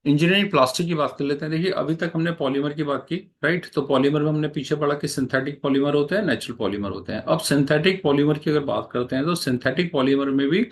इंजीनियरिंग प्लास्टिक की बात कर लेते हैं। देखिए अभी तक हमने पॉलीमर की बात की, राइट। तो पॉलीमर में हमने पीछे पढ़ा कि सिंथेटिक पॉलीमर होते हैं, नेचुरल पॉलीमर होते हैं। अब सिंथेटिक पॉलीमर की अगर बात करते हैं तो सिंथेटिक पॉलीमर में भी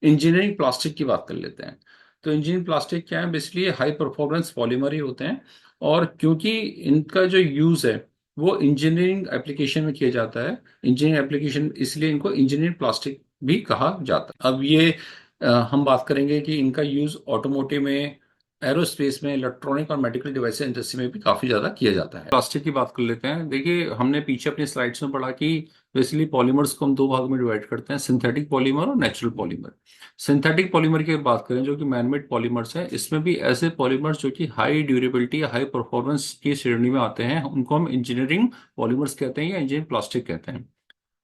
इंजीनियरिंग प्लास्टिक की बात कर लेते हैं। तो इंजीनियरिंग प्लास्टिक क्या है, बेसिकली हाई परफॉर्मेंस पॉलीमर ही होते हैं। और क्योंकि इनका जो यूज है वो इंजीनियरिंग एप्लीकेशन में किया जाता है, इंजीनियरिंग एप्लीकेशन, इसलिए इनको इंजीनियरिंग प्लास्टिक भी कहा जाता है। अब ये हम बात करेंगे कि इनका यूज ऑटोमोटिव में, एरोस्पेस में, इलेक्ट्रॉनिक और मेडिकल डिवाइस इंडस्ट्री में भी काफी ज्यादा किया जाता है। प्लास्टिक की बात कर लेते हैं। देखिए हमने पीछे अपनी स्लाइड्स में पढ़ा कि बेसिकली पॉलीमर्स को हम दो भाग में डिवाइड करते हैं: सिंथेटिक पॉलीमर और नेचुरल पॉलीमर। सिंथेटिक पॉलीमर की बात करें जो कि मैनमेड पॉलीमर्स हैं, इसमें भी ऐसे पॉलीमर्स जो कि हाई ड्यूरेबिलिटी या हाई परफॉर्मेंस की श्रेणी में आते हैं उनको हम इंजीनियरिंग पॉलीमर्स कहते हैं या इंजीनियरिंग प्लास्टिक कहते हैं।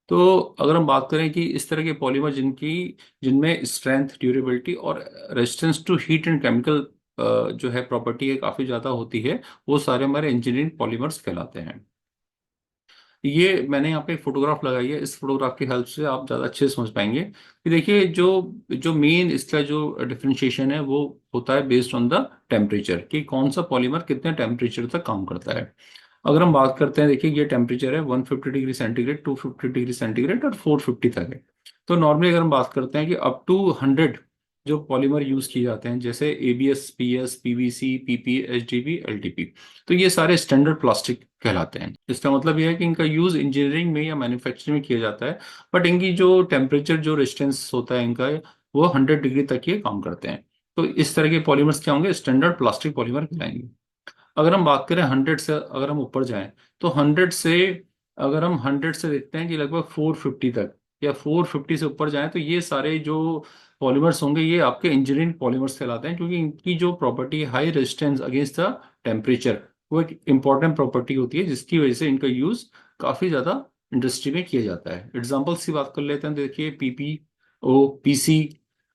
तो अगर हम बात करें कि इस तरह के पॉलीमर जिनमें स्ट्रेंथ, ड्यूरेबिलिटी और resistance to heat and chemical जो है प्रॉपर्टी है काफी ज्यादा होती है, वो सारे हमारे इंजीनियरिंग पॉलीमर्स कहलाते हैं। ये मैंने यहाँ पे एक फोटोग्राफ लगाई है, इस फोटोग्राफ की हेल्प से आप ज़्यादा अच्छे से समझ पाएंगे कि देखिए जो जो मेन इसका जो डिफरेंशिएशन है वो होता है बेस्ड ऑन द टेम्परेचर, कि कौन सा पॉलीमर कितने टेम्परेचर तक काम करता है। अगर हम बात करते हैं, देखिए ये टेम्परेचर है 150 डिग्री सेंटीग्रेड, 250 डिग्री सेंटीग्रेड और 450 तक है। तो नॉर्मली अगर हम बात करते हैं कि अप टू 100 जो पॉलीमर यूज किए जाते हैं, जैसे ABS, PS, PVC, PP, HDP, LTP, तो ये सारे स्टैंडर्ड प्लास्टिक कहलाते हैं। इसका मतलब यह है कि इनका यूज इंजीनियरिंग में या मैन्युफैक्चरिंग में किया जाता है, बट इनकी जो टेम्परेचर, जो रेजिस्टेंस होता है इनका, वो 100 डिग्री तक ये काम करते हैं। तो इस तरह के पॉलीमर्स क्या होंगे, स्टैंडर्ड प्लास्टिक पॉलीमर कहलाएंगे। अगर हम बात करें 100 से, अगर हम ऊपर जाएं तो 100 से, अगर हम 100 से देखते हैं कि लगभग 450 तक या 450 से ऊपर जाएं तो ये सारे जो पॉलीमर्स होंगे ये आपके इंजीनियरिंग पॉलीमर्स कहलाते हैं, क्योंकि इनकी जो प्रॉपर्टी है high resistance against the temperature, वो एक इंपॉर्टेंट प्रॉपर्टी होती है जिसकी वजह से इनका यूज काफी ज्यादा इंडस्ट्री में किया जाता है। एग्जाम्पल्स की बात कर लेते हैं, देखिए पीपीओ, पीसी,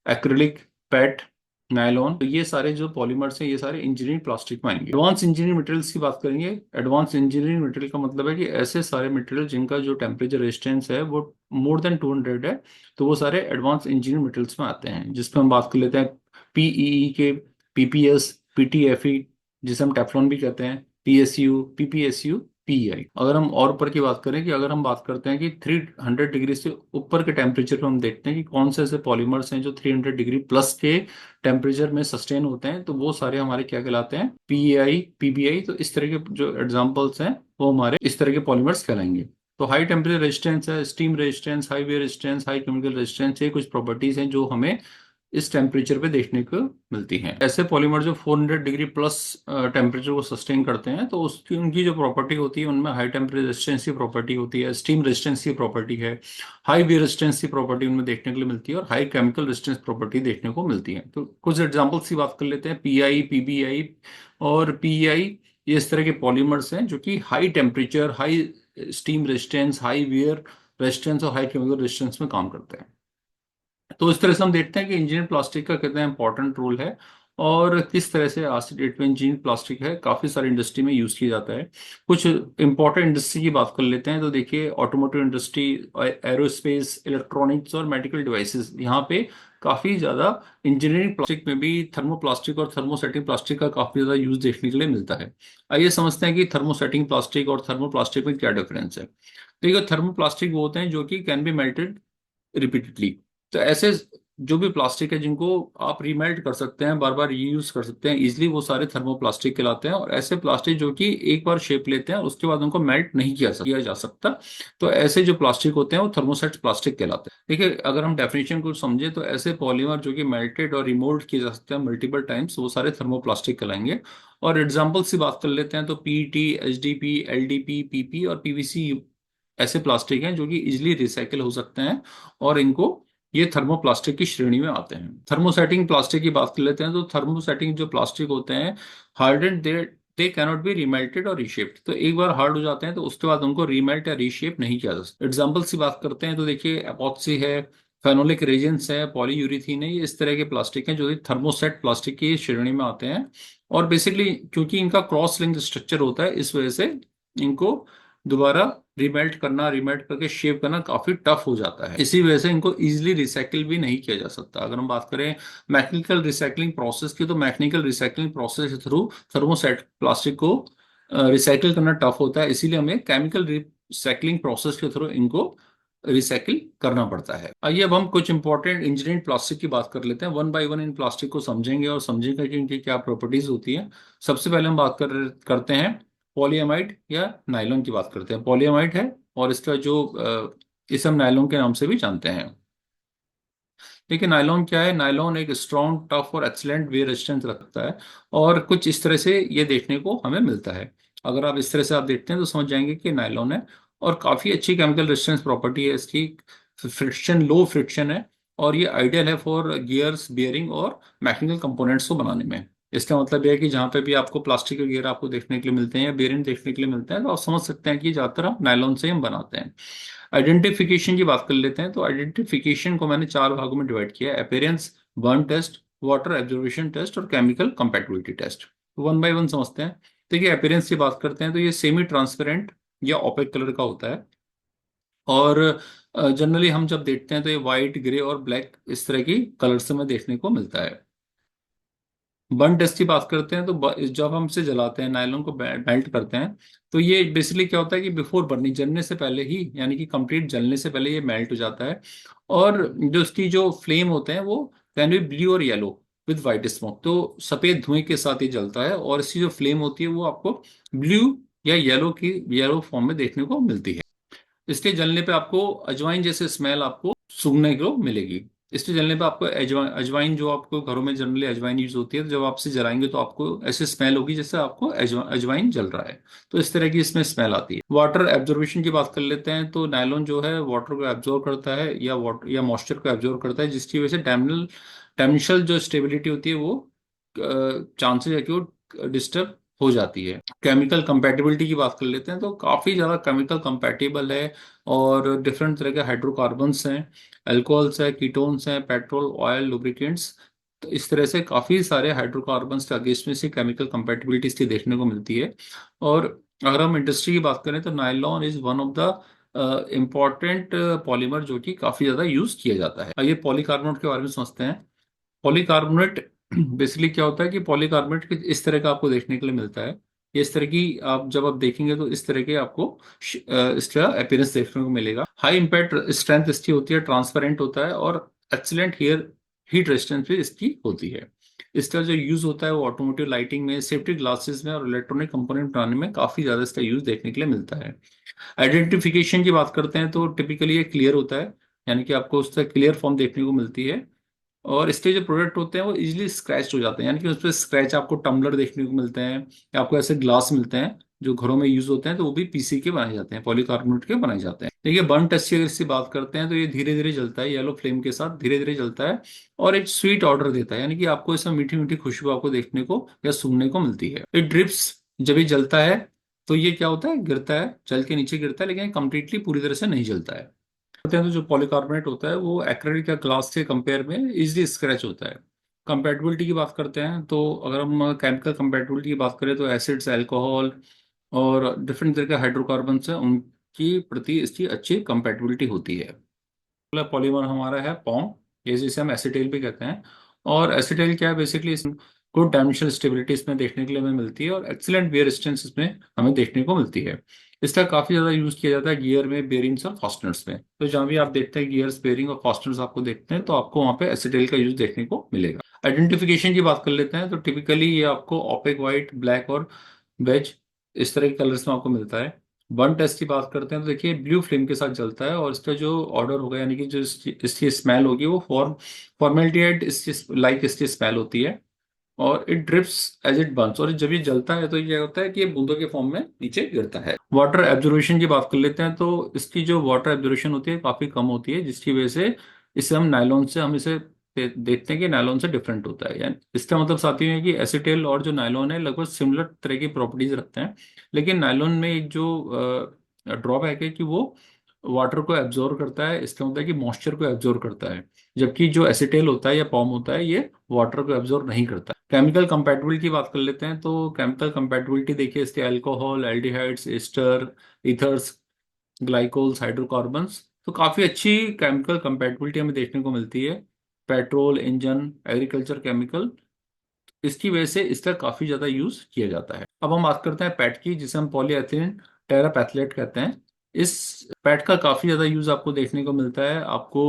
एक्रिलिक, पेट, नायलॉन, तो ये सारे जो पॉलीमर्स हैं ये सारे इंजीनियरिंग प्लास्टिक में आएंगे। एडवांस इंजीनियरिंग मटेरियल्स की बात करेंगे। एडवांस इंजीनियरिंग मटेरियल का मतलब है कि ऐसे सारे मटेरियल जिनका जो टेम्परेचर रेजिस्टेंस है वो मोर देन 200 है, तो वो सारे एडवांस इंजीनियरिंग मटेरियल्स में आते हैं, जिसमें हम बात कर लेते हैं पीईई के, पीपीएस, पीटीएफई, जिसे हम टेफ्लॉन भी कहते हैं, पीएसयू, पीपीएसयू, पीआई। अगर हम और ऊपर की बात करें, कि अगर हम बात करते हैं कि 300 डिग्री से ऊपर के टेम्परेचर पे हम देखते हैं कि कौन से ऐसे पॉलीमर्स हैं जो 300 डिग्री प्लस के टेम्परेचर में सस्टेन होते हैं, तो वो सारे हमारे क्या कहलाते हैं, पीएआई, पीबीआई। तो इस तरह के जो एग्जांपल्स हैं वो हमारे इस तरह के पॉलीमर्स कहलाएंगे। तो हाई टेम्परेचर रेजिस्टेंस है, steam resistance, high wear resistance, high chemical resistance, ये कुछ प्रॉपर्टीज हैं जो हमें इस टेम्परेचर पे देखने को मिलती हैं। ऐसे पॉलीमर जो 400 डिग्री प्लस टेम्परेचर को सस्टेन करते हैं, तो उसकी उनकी जो प्रॉपर्टी होती है उनमें हाई टेम्परेचर रेजिस्टेंस की प्रॉपर्टी होती है, स्टीम रेजिस्टेंस की प्रॉपर्टी है, हाई वी रेजिस्टेंस की प्रॉपर्टी उनमें देखने के लिए मिलती है, और हाई केमिकल रेजिस्टेंस प्रॉपर्टी देखने को मिलती है। तो कुछ एग्जाम्पल्स की बात कर लेते हैं, पीआई, पीबीआई और पीआई। ये इस तरह के पॉलीमर्स हैं जो कि high temperature, high steam resistance, high wear resistance और हाई केमिकल रेजिस्टेंस में काम करते हैं। तो इस तरह से हम देखते हैं कि इंजीनियर प्लास्टिक का कितना इंपॉर्टेंट रोल है, और किस तरह से आज की डेट में इंजीनियर प्लास्टिक है काफी सारी इंडस्ट्री में यूज किया जाता है। कुछ इंपॉर्टेंट इंडस्ट्री की बात कर लेते हैं, तो देखिए ऑटोमोटिव इंडस्ट्री, एरोस्पेस, इलेक्ट्रॉनिक्स और मेडिकल डिवाइसेस, यहाँ पे काफी ज्यादा इंजीनियरिंग प्लास्टिक में भी थर्मोप्लास्टिक और थर्मोसेटिंग प्लास्टिक का काफी ज्यादा यूज देखने के लिए मिलता है। आइए समझते हैं कि थर्मोसेटिंग प्लास्टिक और थर्मोप्लास्टिक में क्या डिफरेंस है। तो ये थर्मोप्लास्टिक वो होते हैं जो कि कैन बी मेल्टेड रिपीटेडली। तो ऐसे जो भी प्लास्टिक है जिनको आप रीमेल्ट कर सकते हैं, बार बार रीयूज कर सकते हैं इजिली, वो सारे थर्मोप्लास्टिक कहलाते हैं। और ऐसे प्लास्टिक जो कि एक बार शेप लेते हैं उसके बाद उनको मेल्ट नहीं किया जा सकता, तो ऐसे जो प्लास्टिक होते हैं वो थर्मोसेट प्लास्टिक कहलाते हैं। देखिए अगर हम डेफिनेशन को समझे तो ऐसे पॉलीमर जो कि मेल्टेड और रिमोल्ड किए जा सकते हैं मल्टीपल टाइम्स, वो सारे थर्मोप्लास्टिक कहलाएंगे। और एग्जाम्पल्स की बात कर लेते हैं, तो पीईटी, एचडीपी, एलडीपी, पीपी और पीवीसी ऐसे प्लास्टिक हैं जो कि इजिली रिसाइकिल हो सकते हैं, और इनको ये थर्मोप्लास्टिक की श्रेणी में आते हैं। थर्मोसेटिंग प्लास्टिक की बात कर लेते हैं, तो थर्मोसेटिंग जो प्लास्टिक होते हैं हार्डेंड, दे कैनॉट बी रिमेल्टेड और रीशेप्ड। तो एक बार हार्ड हो जाते हैं तो उसके बाद उनको रीमेल्ट या रीशेप नहीं किया जा सकता। एग्जाम्पल्स की बात करते हैं, तो देखिए एपॉक्सी है, फेनोलिक रेजेंस है, पॉलीयूरिथीन है, ये इस तरह के प्लास्टिक हैं जो थर्मोसेट प्लास्टिक की श्रेणी में आते हैं। और बेसिकली क्योंकि इनका क्रॉस लिंक स्ट्रक्चर होता है, इस वजह से इनको दोबारा रिमेल्ट करना, रिमेल्ट करके शेप करना काफी टफ हो जाता है। इसी वजह से इनको इजीली रिसाइकिल भी नहीं किया जा सकता। अगर हम बात करें मैकेनिकल रिसाइकलिंग प्रोसेस की, तो मैकेनिकल रिसाइकलिंग प्रोसेस के थ्रू थर्मोसेट प्लास्टिक को रिसाइकिल करना टफ होता है, इसीलिए हमें केमिकल रिसाइकलिंग प्रोसेस के थ्रू इनको रिसाइकिल करना पड़ता है। आइए अब हम कुछ इंपॉर्टेंट इंजीनियरिंग प्लास्टिक की बात कर लेते हैं, one by one in plastic को समझेंगे और समझेंगे कि इनकी क्या प्रॉपर्टीज होती हैं। सबसे पहले हम बात करते हैं पॉलीएमाइड या नायलॉन की बात करते हैं। पॉलीएमाइड है और इसका जो इसे हम नायलॉन के नाम से भी जानते हैं। देखिए नायलॉन क्या है, नायलॉन एक स्ट्रॉन्ग, टफ और एक्सीलेंट वेयर रेजिस्टेंस रखता है, और कुछ इस तरह से ये देखने को हमें मिलता है। अगर आप इस तरह से आप देखते हैं तो समझ जाएंगे कि नायलॉन है, और काफी अच्छी केमिकल रेजिस्टेंस प्रॉपर्टी है इसकी। फ्रिक्शन, लो फ्रिक्शन है, और ये आइडियल है फॉर गियर्स, बियरिंग और मैकेनिकल कंपोनेंट्स को बनाने में। इसका मतलब यह है कि जहाँ पे भी आपको प्लास्टिक के गियर आपको देखने के लिए मिलते हैं या बेरिंग देखने के लिए मिलते हैं, तो आप समझ सकते हैं कि ज्यादातर हम नायलॉन से ही हम बनाते हैं। आइडेंटिफिकेशन की बात कर लेते हैं, तो आइडेंटिफिकेशन को मैंने चार भागों में डिवाइड किया है: appearance, burn test, water absorption test और chemical compatibility test. One by one समझते हैं। देखिए अपीयरेंस की बात करते हैं, तो ये सेमी ट्रांसपेरेंट या ओपेक कलर का होता है, और जनरली हम जब देखते हैं तो ये वाइट, ग्रे और ब्लैक इस तरह की कलर्स में देखने को मिलता है। बर्न टेस्ट की बात करते हैं, तो जब हम इसे जलाते हैं, नायलॉन को मेल्ट करते हैं, तो ये बेसिकली क्या होता है कि बिफोर बर्निंग, जलने से पहले ही, यानी कि कंप्लीट जलने से पहले ये मेल्ट हो जाता है। और जो इसकी जो फ्लेम होते हैं वो कैन बी ब्लू और येलो विद वाइट स्मोक, तो सफेद धुएं के साथ ये जलता है, और इसकी जो फ्लेम होती है वो आपको ब्लू या येलो फॉर्म में देखने को मिलती है। इसके जलने पे आपको अजवाइन जैसे स्मेल आपको सूंघने को मिलेगी। इसके जलने पे आपको अजवाइन जो आपको घरों में जनरली अजवाइन यूज होती है, तो जब आप इसे जलाएंगे तो आपको ऐसी स्मेल होगी जैसे आपको अजवाइन जल रहा है। तो इस तरह की इसमें स्मेल आती है। वाटर एब्जॉर्प्शन की बात कर लेते हैं, तो नायलॉन जो है वाटर को एब्जॉर्ब करता है या वाटर या मॉइस्चर को एब्जॉर्ब करता है, जिसकी वजह से टेम्निशल जो स्टेबिलिटी होती है वो चांसेस है कि वो डिस्टर्ब हो जाती है। केमिकल कंपैटिबिलिटी की बात कर लेते हैं, तो काफ़ी ज़्यादा केमिकल कंपैटिबल है। और डिफरेंट तरह के हाइड्रोकार्बन्स हैं, अल्कोहल्स है, कीटोन्स हैं, पेट्रोल, ऑयल, लुब्रिकेंट्स। तो इस तरह से काफ़ी सारे हाइड्रोकार्बन्स के अगेंस्ट में से केमिकल कंपैटिबिलिटी इसकी देखने को मिलती है। और अगर हम इंडस्ट्री की बात करें तो nylon is one of the important polymer जो कि काफ़ी ज़्यादा यूज़ किया जाता है। आइए पॉलीकार्बोनेट के बारे में समझते हैं। पॉलीकार्बोनेट बेसिकली क्या होता है कि पॉलीकार्बोनेट इस तरह का आपको देखने के लिए मिलता है। ये इस तरह की, आप जब आप देखेंगे तो इस तरह के आपको इस तरह अपीयरेंस देखने को मिलेगा। हाई इम्पैक्ट स्ट्रेंथ इसकी होती है, ट्रांसपेरेंट होता है और एक्सीलेंट हीट रेजिस्टेंस भी इसकी होती है। इसका जो यूज होता है वो ऑटोमोटिव लाइटिंग में, सेफ्टी ग्लासेस में और इलेक्ट्रॉनिक कंपोनेंट बनाने में काफी ज्यादा इसका यूज देखने के लिए मिलता है। आइडेंटिफिकेशन की बात करते हैं तो टिपिकली ये क्लियर होता है, यानी कि आपको उसका क्लियर फॉर्म देखने को मिलती है। और इसके जो प्रोडक्ट होते हैं वो इजीली स्क्रैच हो जाते हैं, यानी कि उस पर स्क्रैच आपको टम्बलर देखने को मिलते हैं या आपको ऐसे ग्लास मिलते हैं जो घरों में यूज होते हैं, तो वो भी पीसी के बनाए जाते हैं, पॉलीकार्बोनेट के बनाए जाते हैं। देखिए बर्न टेस्ट की अगर इसकी बात करते हैं तो ये धीरे धीरे जलता है, येलो फ्लेम के साथ धीरे धीरे जलता है और एक स्वीट ऑर्डर देता है, यानी कि आपको ऐसा मीठी मीठी खुशबू आपको देखने को या सूंघने को मिलती है। ये ड्रिप्स जब ये जलता है तो ये क्या होता है, गिरता है, जल के नीचे गिरता है, लेकिन कंप्लीटली पूरी तरह से नहीं जलता है। करते हैं तो जो पॉलीकार्बोनेट होता है वो एक्रेलिक या ग्लास के कंपेयर में इजीली स्क्रैच होता है। कंपैटिबिलिटी की बात करते हैं तो अगर हम केमिकल कंपैटिबिलिटी की बात करें तो एसिड्स, अल्कोहल और डिफरेंट तरह के हाइड्रोकार्बन्स हैं, उनकी प्रति इसकी अच्छी कंपैटिबिलिटी होती है। अगला पॉलीमर हमारा है पॉन्ग, ये जिसे हम एसिटेल भी कहते हैं। और एसिटेल क्या है, बेसिकली गुड डायमेंशनल स्टेबिलिटी इसमें देखने के लिए हमें मिलती है और एक्सीलेंट वेयर रेजिस्टेंस इसमें हमें देखने को मिलती है। इसका काफी ज्यादा यूज किया जाता है गियर में, बेरिंग्स और फास्टनर्स में। तो जहां भी आप देखते हैं गियर्स, बेरिंग और फास्टनर्स आपको देखते हैं तो आपको वहां पे एसिटेल का यूज देखने को मिलेगा। आइडेंटिफिकेशन की बात कर लेते हैं तो टिपिकली ये आपको ओपेक व्हाइट, ब्लैक और बेज इस तरह के कलर्स में आपको मिलता है। बर्न टेस्ट की बात करते हैं तो देखिए ब्लू फ्लेम के साथ जलता है और इसका जो ऑर्डर होगा, यानी कि जो इसकी स्मेल होगी वो फॉर्मेल्डिहाइड इसकी लाइक इसकी स्मेल होती है। और it drips as it burns, और जब ये जलता है तो ये क्या होता है कि ये बूंदों के फॉर्म में नीचे गिरता है। वाटर एब्जॉर्प्शन की बात कर लेते हैं तो इसकी जो वाटर एब्जॉर्प्शन होती है काफी कम होती है, जिसकी वजह से इसे हम नायलॉन से हम इसे देखते हैं कि नायलॉन से डिफरेंट होता है। यानी इसका मतलब साथ ही है कि एसीटेल और जो नायलॉन है लगभग सिमिलर तरह की प्रॉपर्टीज रखते हैं, लेकिन नायलॉन में एक जो ड्रॉबैक है कि वो वाटर को एब्जॉर्ब करता है, इसका मतलब है कि मॉइस्चर को एब्जॉर्ब करता है, जबकि जो एसिटेल होता है या पॉम होता है ये वाटर को एब्जॉर्ब नहीं करता। केमिकल कंपैटिबिलिटी की बात कर लेते हैं तो केमिकल कंपैटिबिलिटी देखिए इसके alcohol, aldehydes, ester, ethers, glycols, hydrocarbons, तो काफी अच्छी केमिकल कंपैटिबिलिटी हमें देखने को मिलती है। पेट्रोल इंजन, एग्रीकल्चर केमिकल, इसकी वजह से इसका काफी ज्यादा यूज किया जाता है। अब हम बात करते हैं पैट की, जिसे हम पॉलीएथिलीन टेरापैथलेट कहते हैं। इस पैट का काफी ज्यादा यूज आपको देखने को मिलता है। आपको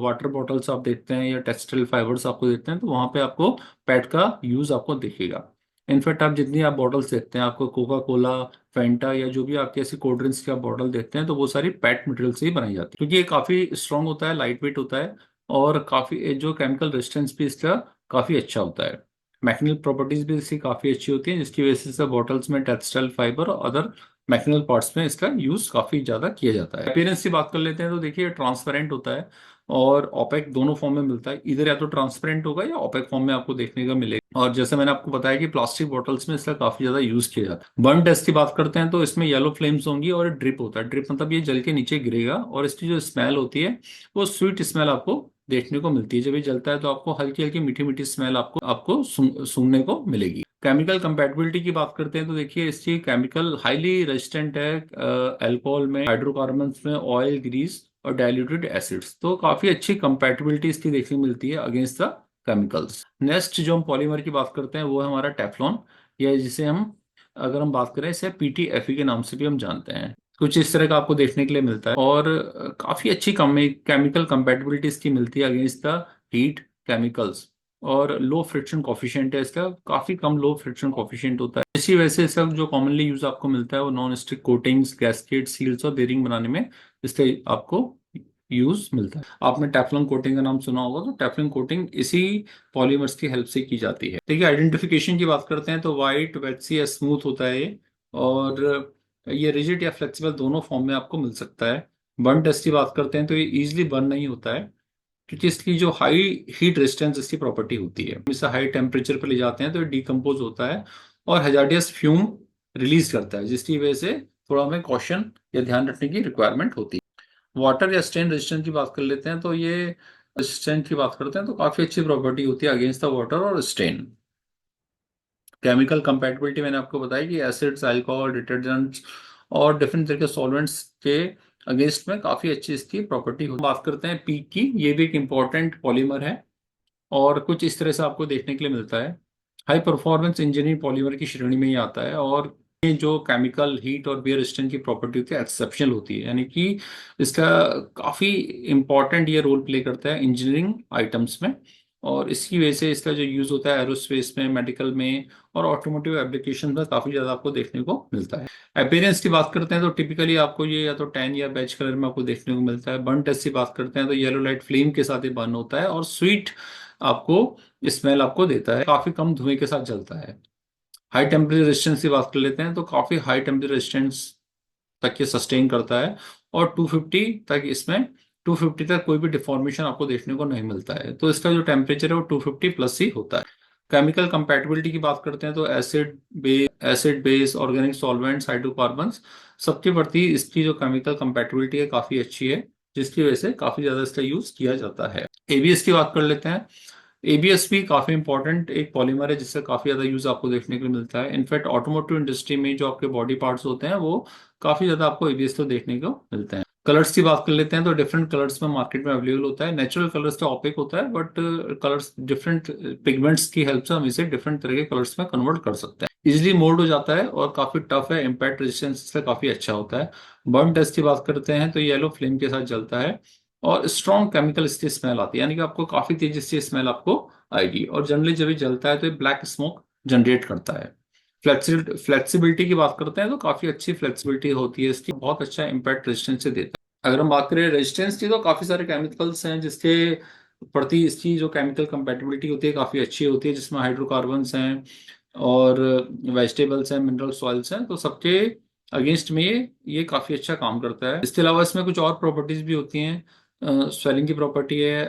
वाटर बॉटल्स आप देखते हैं या टेक्सटाइल फाइबर्स आपको देखते हैं तो वहां पे आपको पैट का यूज आपको दिखेगा। इनफैक्ट आप जितनी आप बॉटल्स देखते हैं, आपको कोका कोला, फेंटा या जो भी आपकी ऐसी कोल्ड ड्रिंक्स की आप बॉटल देखते हैं तो वो सारी पैट मटेरियल से ही बनाई जाती है, क्योंकि ये काफी स्ट्रांग होता है, लाइट वेट होता है और काफी जो केमिकल रेजिस्टेंस भी इसका काफी अच्छा होता है। मैकेनिकल प्रॉपर्टीज भी इसकी काफी अच्छी होती है, जिसकी वजह से इसका बॉटल्स में टेक्सटाइल फाइबर और अदर मैकेनिकल पार्ट्स में इसका यूज काफी ज्यादा किया जाता है। अपीयरेंस की बात कर लेते हैं तो देखिए ट्रांसपेरेंट होता है और ओपेक दोनों फॉर्म में मिलता है, इधर या तो ट्रांसपेरेंट होगा या ओपेक फॉर्म में आपको देखने का मिलेगा। और जैसे मैंने आपको बताया कि प्लास्टिक बॉटल्स में इसका काफी ज्यादा यूज किया जाता है। बर्न टेस्ट की बात करते हैं तो इसमें येलो फ्लेम्स होंगी और ड्रिप होता है। ड्रिप मतलब ये जल के नीचे गिरेगा और इसकी जो स्मेल होती है वो स्वीट स्मेल आपको देखने को मिलती है। जब ये जलता है तो आपको हल्की हल्की मीठी मीठी स्मेल आपको आपको सूंघने को मिलेगी। केमिकल कंपैटिबिलिटी की बात करते हैं तो देखिए इसकी केमिकल हाईली रेजिस्टेंट है अल्कोहल में, हाइड्रोकार्बन्स में, ऑयल, ग्रीस और डाइल्यूटेड एसिड्स, तो काफी अच्छी कंपैटिबिलिटी इसकी देखने को मिलती है अगेंस्ट द केमिकल्स। नेक्स्ट जो हम पॉलीमर की बात करते हैं वो है हमारा टेफ्लॉन, या जिसे हम अगर हम बात करें इसे पीटीएफई के नाम से भी हम जानते हैं। कुछ इस तरह का आपको देखने के लिए मिलता है और काफी अच्छी केमिकल कंपैटिबिलिटी इसकी मिलती है अगेंस्ट द हीट केमिकल्स। और लो फ्रिक्शन कॉफिशिएंट है इसका, काफी कम लो फ्रिक्शन कॉफिशिएंट होता है। इसी वजह से इसका जो कॉमनली यूज आपको मिलता है वो non stick coatings, gasket, seals और बेरिंग बनाने में इसका आपको यूज मिलता है। आपने टेफलॉन कोटिंग का नाम सुना होगा, तो टेफलॉन कोटिंग इसी पॉलीमर्स की हेल्प से की जाती है। देखिए आइडेंटिफिकेशन की बात करते हैं तो वाइट, वैक्सी या स्मूथ होता है ये, और ये रिजिड या फ्लेक्सिबल दोनों फॉर्म में आपको मिल सकता है। बर्न टेस्ट की बात करते हैं तो ये इजीली बर्न नहीं होता है, क्योंकि इसकी जो हाई हीट रेजिस्टेंस इसकी प्रॉपर्टी होती है। इसे हाई टेम्परेचर पर ले जाते हैं तो ये डिकम्पोज होता है और हजार्डियस फ्यूम रिलीज करता है, जिसकी वजह से थोड़ा हमें कॉशन या ध्यान रखने की रिक्वायरमेंट होती है। वाटर या स्टेन रेजिस्टेंस की बात कर लेते हैं तो ये रेजिस्टेंस की बात करते हैं तो काफी अच्छी प्रॉपर्टी होती है अगेंस्ट द वाटर और स्टेन। केमिकल कंपैटिबिलिटी मैंने आपको बताया कि एसिड्स, अल्कोहल, डिटर्जेंट्स और डिफरेंट तरह के सॉल्वेंट्स के अगेंस्ट में काफी अच्छी इसकी प्रॉपर्टी होती है। बात करते हैं पीक की, ये भी एक इंपॉर्टेंट पॉलीमर है और कुछ इस तरह से आपको देखने के लिए मिलता है। हाई परफॉर्मेंस इंजीनियरिंग पॉलीमर की श्रेणी में ही आता है, और ये जो केमिकल हीट और बियर रेजिस्टेंस की प्रॉपर्टी होती है एक्सेप्शनल होती है, यानी कि इसका काफी इंपॉर्टेंट ये रोल प्ले करता है इंजीनियरिंग आइटम्स में। और इसकी वजह से इसका जो यूज होता है एरोस्पेस में, मेडिकल में और ऑटोमोटिव एप्लीकेशन में काफी ज्यादा आपको देखने को मिलता है। अपीयरेंस की बात करते हैं तो टिपिकली आपको ये या तो टैन या बेज कलर में आपको देखने को मिलता है। बर्न टेस्ट की बात करते हैं तो येलो लाइट फ्लेम के साथ ये बर्न होता है और स्वीट आपको स्मेल आपको देता है, काफी कम धुएं के साथ जलता है। हाई टेम्परेचर रेजिस्टेंस की बात कर लेते हैं तो काफी हाई टेम्परेचर रेजिस्टेंस तक ये सस्टेन करता है, और 250 तक इसमें 250 तक कोई भी डिफॉर्मेशन आपको देखने को नहीं मिलता है। तो इसका जो टेम्परेचर है वो 250 प्लस ही होता है। केमिकल कंपैटिबिलिटी की बात करते हैं तो acid base, organic solvents, hydrocarbons सबके प्रति इसकी जो केमिकल कंपैटिबिलिटी है काफी अच्छी है, जिसकी वजह से काफी ज्यादा इसका यूज किया जाता है। एबीएस की बात कर लेते हैं। एबीएस भी काफी इंपॉर्टेंट एक पॉलीमर है जिससे काफी ज्यादा यूज आपको देखने को मिलता है। इनफैक्ट ऑटोमोटिव इंडस्ट्री में जो आपके बॉडी पार्ट्स होते हैं वो काफी ज्यादा आपको एबीएस तो देखने को मिलते हैं। कलर्स की बात कर लेते हैं तो डिफरेंट कलर्स में मार्केट में अवेलेबल होता है। नेचुरल कलर्स तो ऑपेक होता है, बट कलर्स डिफरेंट पिगमेंट्स की हेल्प से हम इसे डिफरेंट तरह के कलर्स में कन्वर्ट कर सकते हैं। इजिली मोल्ड हो जाता है और काफी टफ है, इम्पैक्ट रेजिस्टेंस इसका काफी अच्छा होता है। बर्न टेस्ट की बात करते हैं तो येलो फ्लेम के साथ जलता है और स्ट्रॉन्ग केमिकल इसकी स्मेल आती है, यानी कि आपको काफी तेजी से स्मेल आपको आएगी, और जनरली जब ये जलता है तो ये ब्लैक स्मोक जनरेट करता है। फ्लेक्सिबिलिटी की बात करते हैं तो काफी अच्छी फ्लेक्सिबिलिटी होती है इसकी, बहुत अच्छा इम्पैक्ट रेजिस्टेंस से देता है। अगर हम बात करें रेजिस्टेंस की तो काफी सारे केमिकल्स हैं जिसके प्रति इसकी जो केमिकल कंपैटिबिलिटी होती है काफी अच्छी होती है, जिसमें हाइड्रोकार्बन्स हैं और वेजिटेबल्स हैं, मिनरल सॉइल्स हैं, तो सबके अगेंस्ट में ये काफी अच्छा काम करता है। इसके अलावा इसमें कुछ और प्रॉपर्टीज भी होती हैं। स्वेलिंग की प्रॉपर्टी है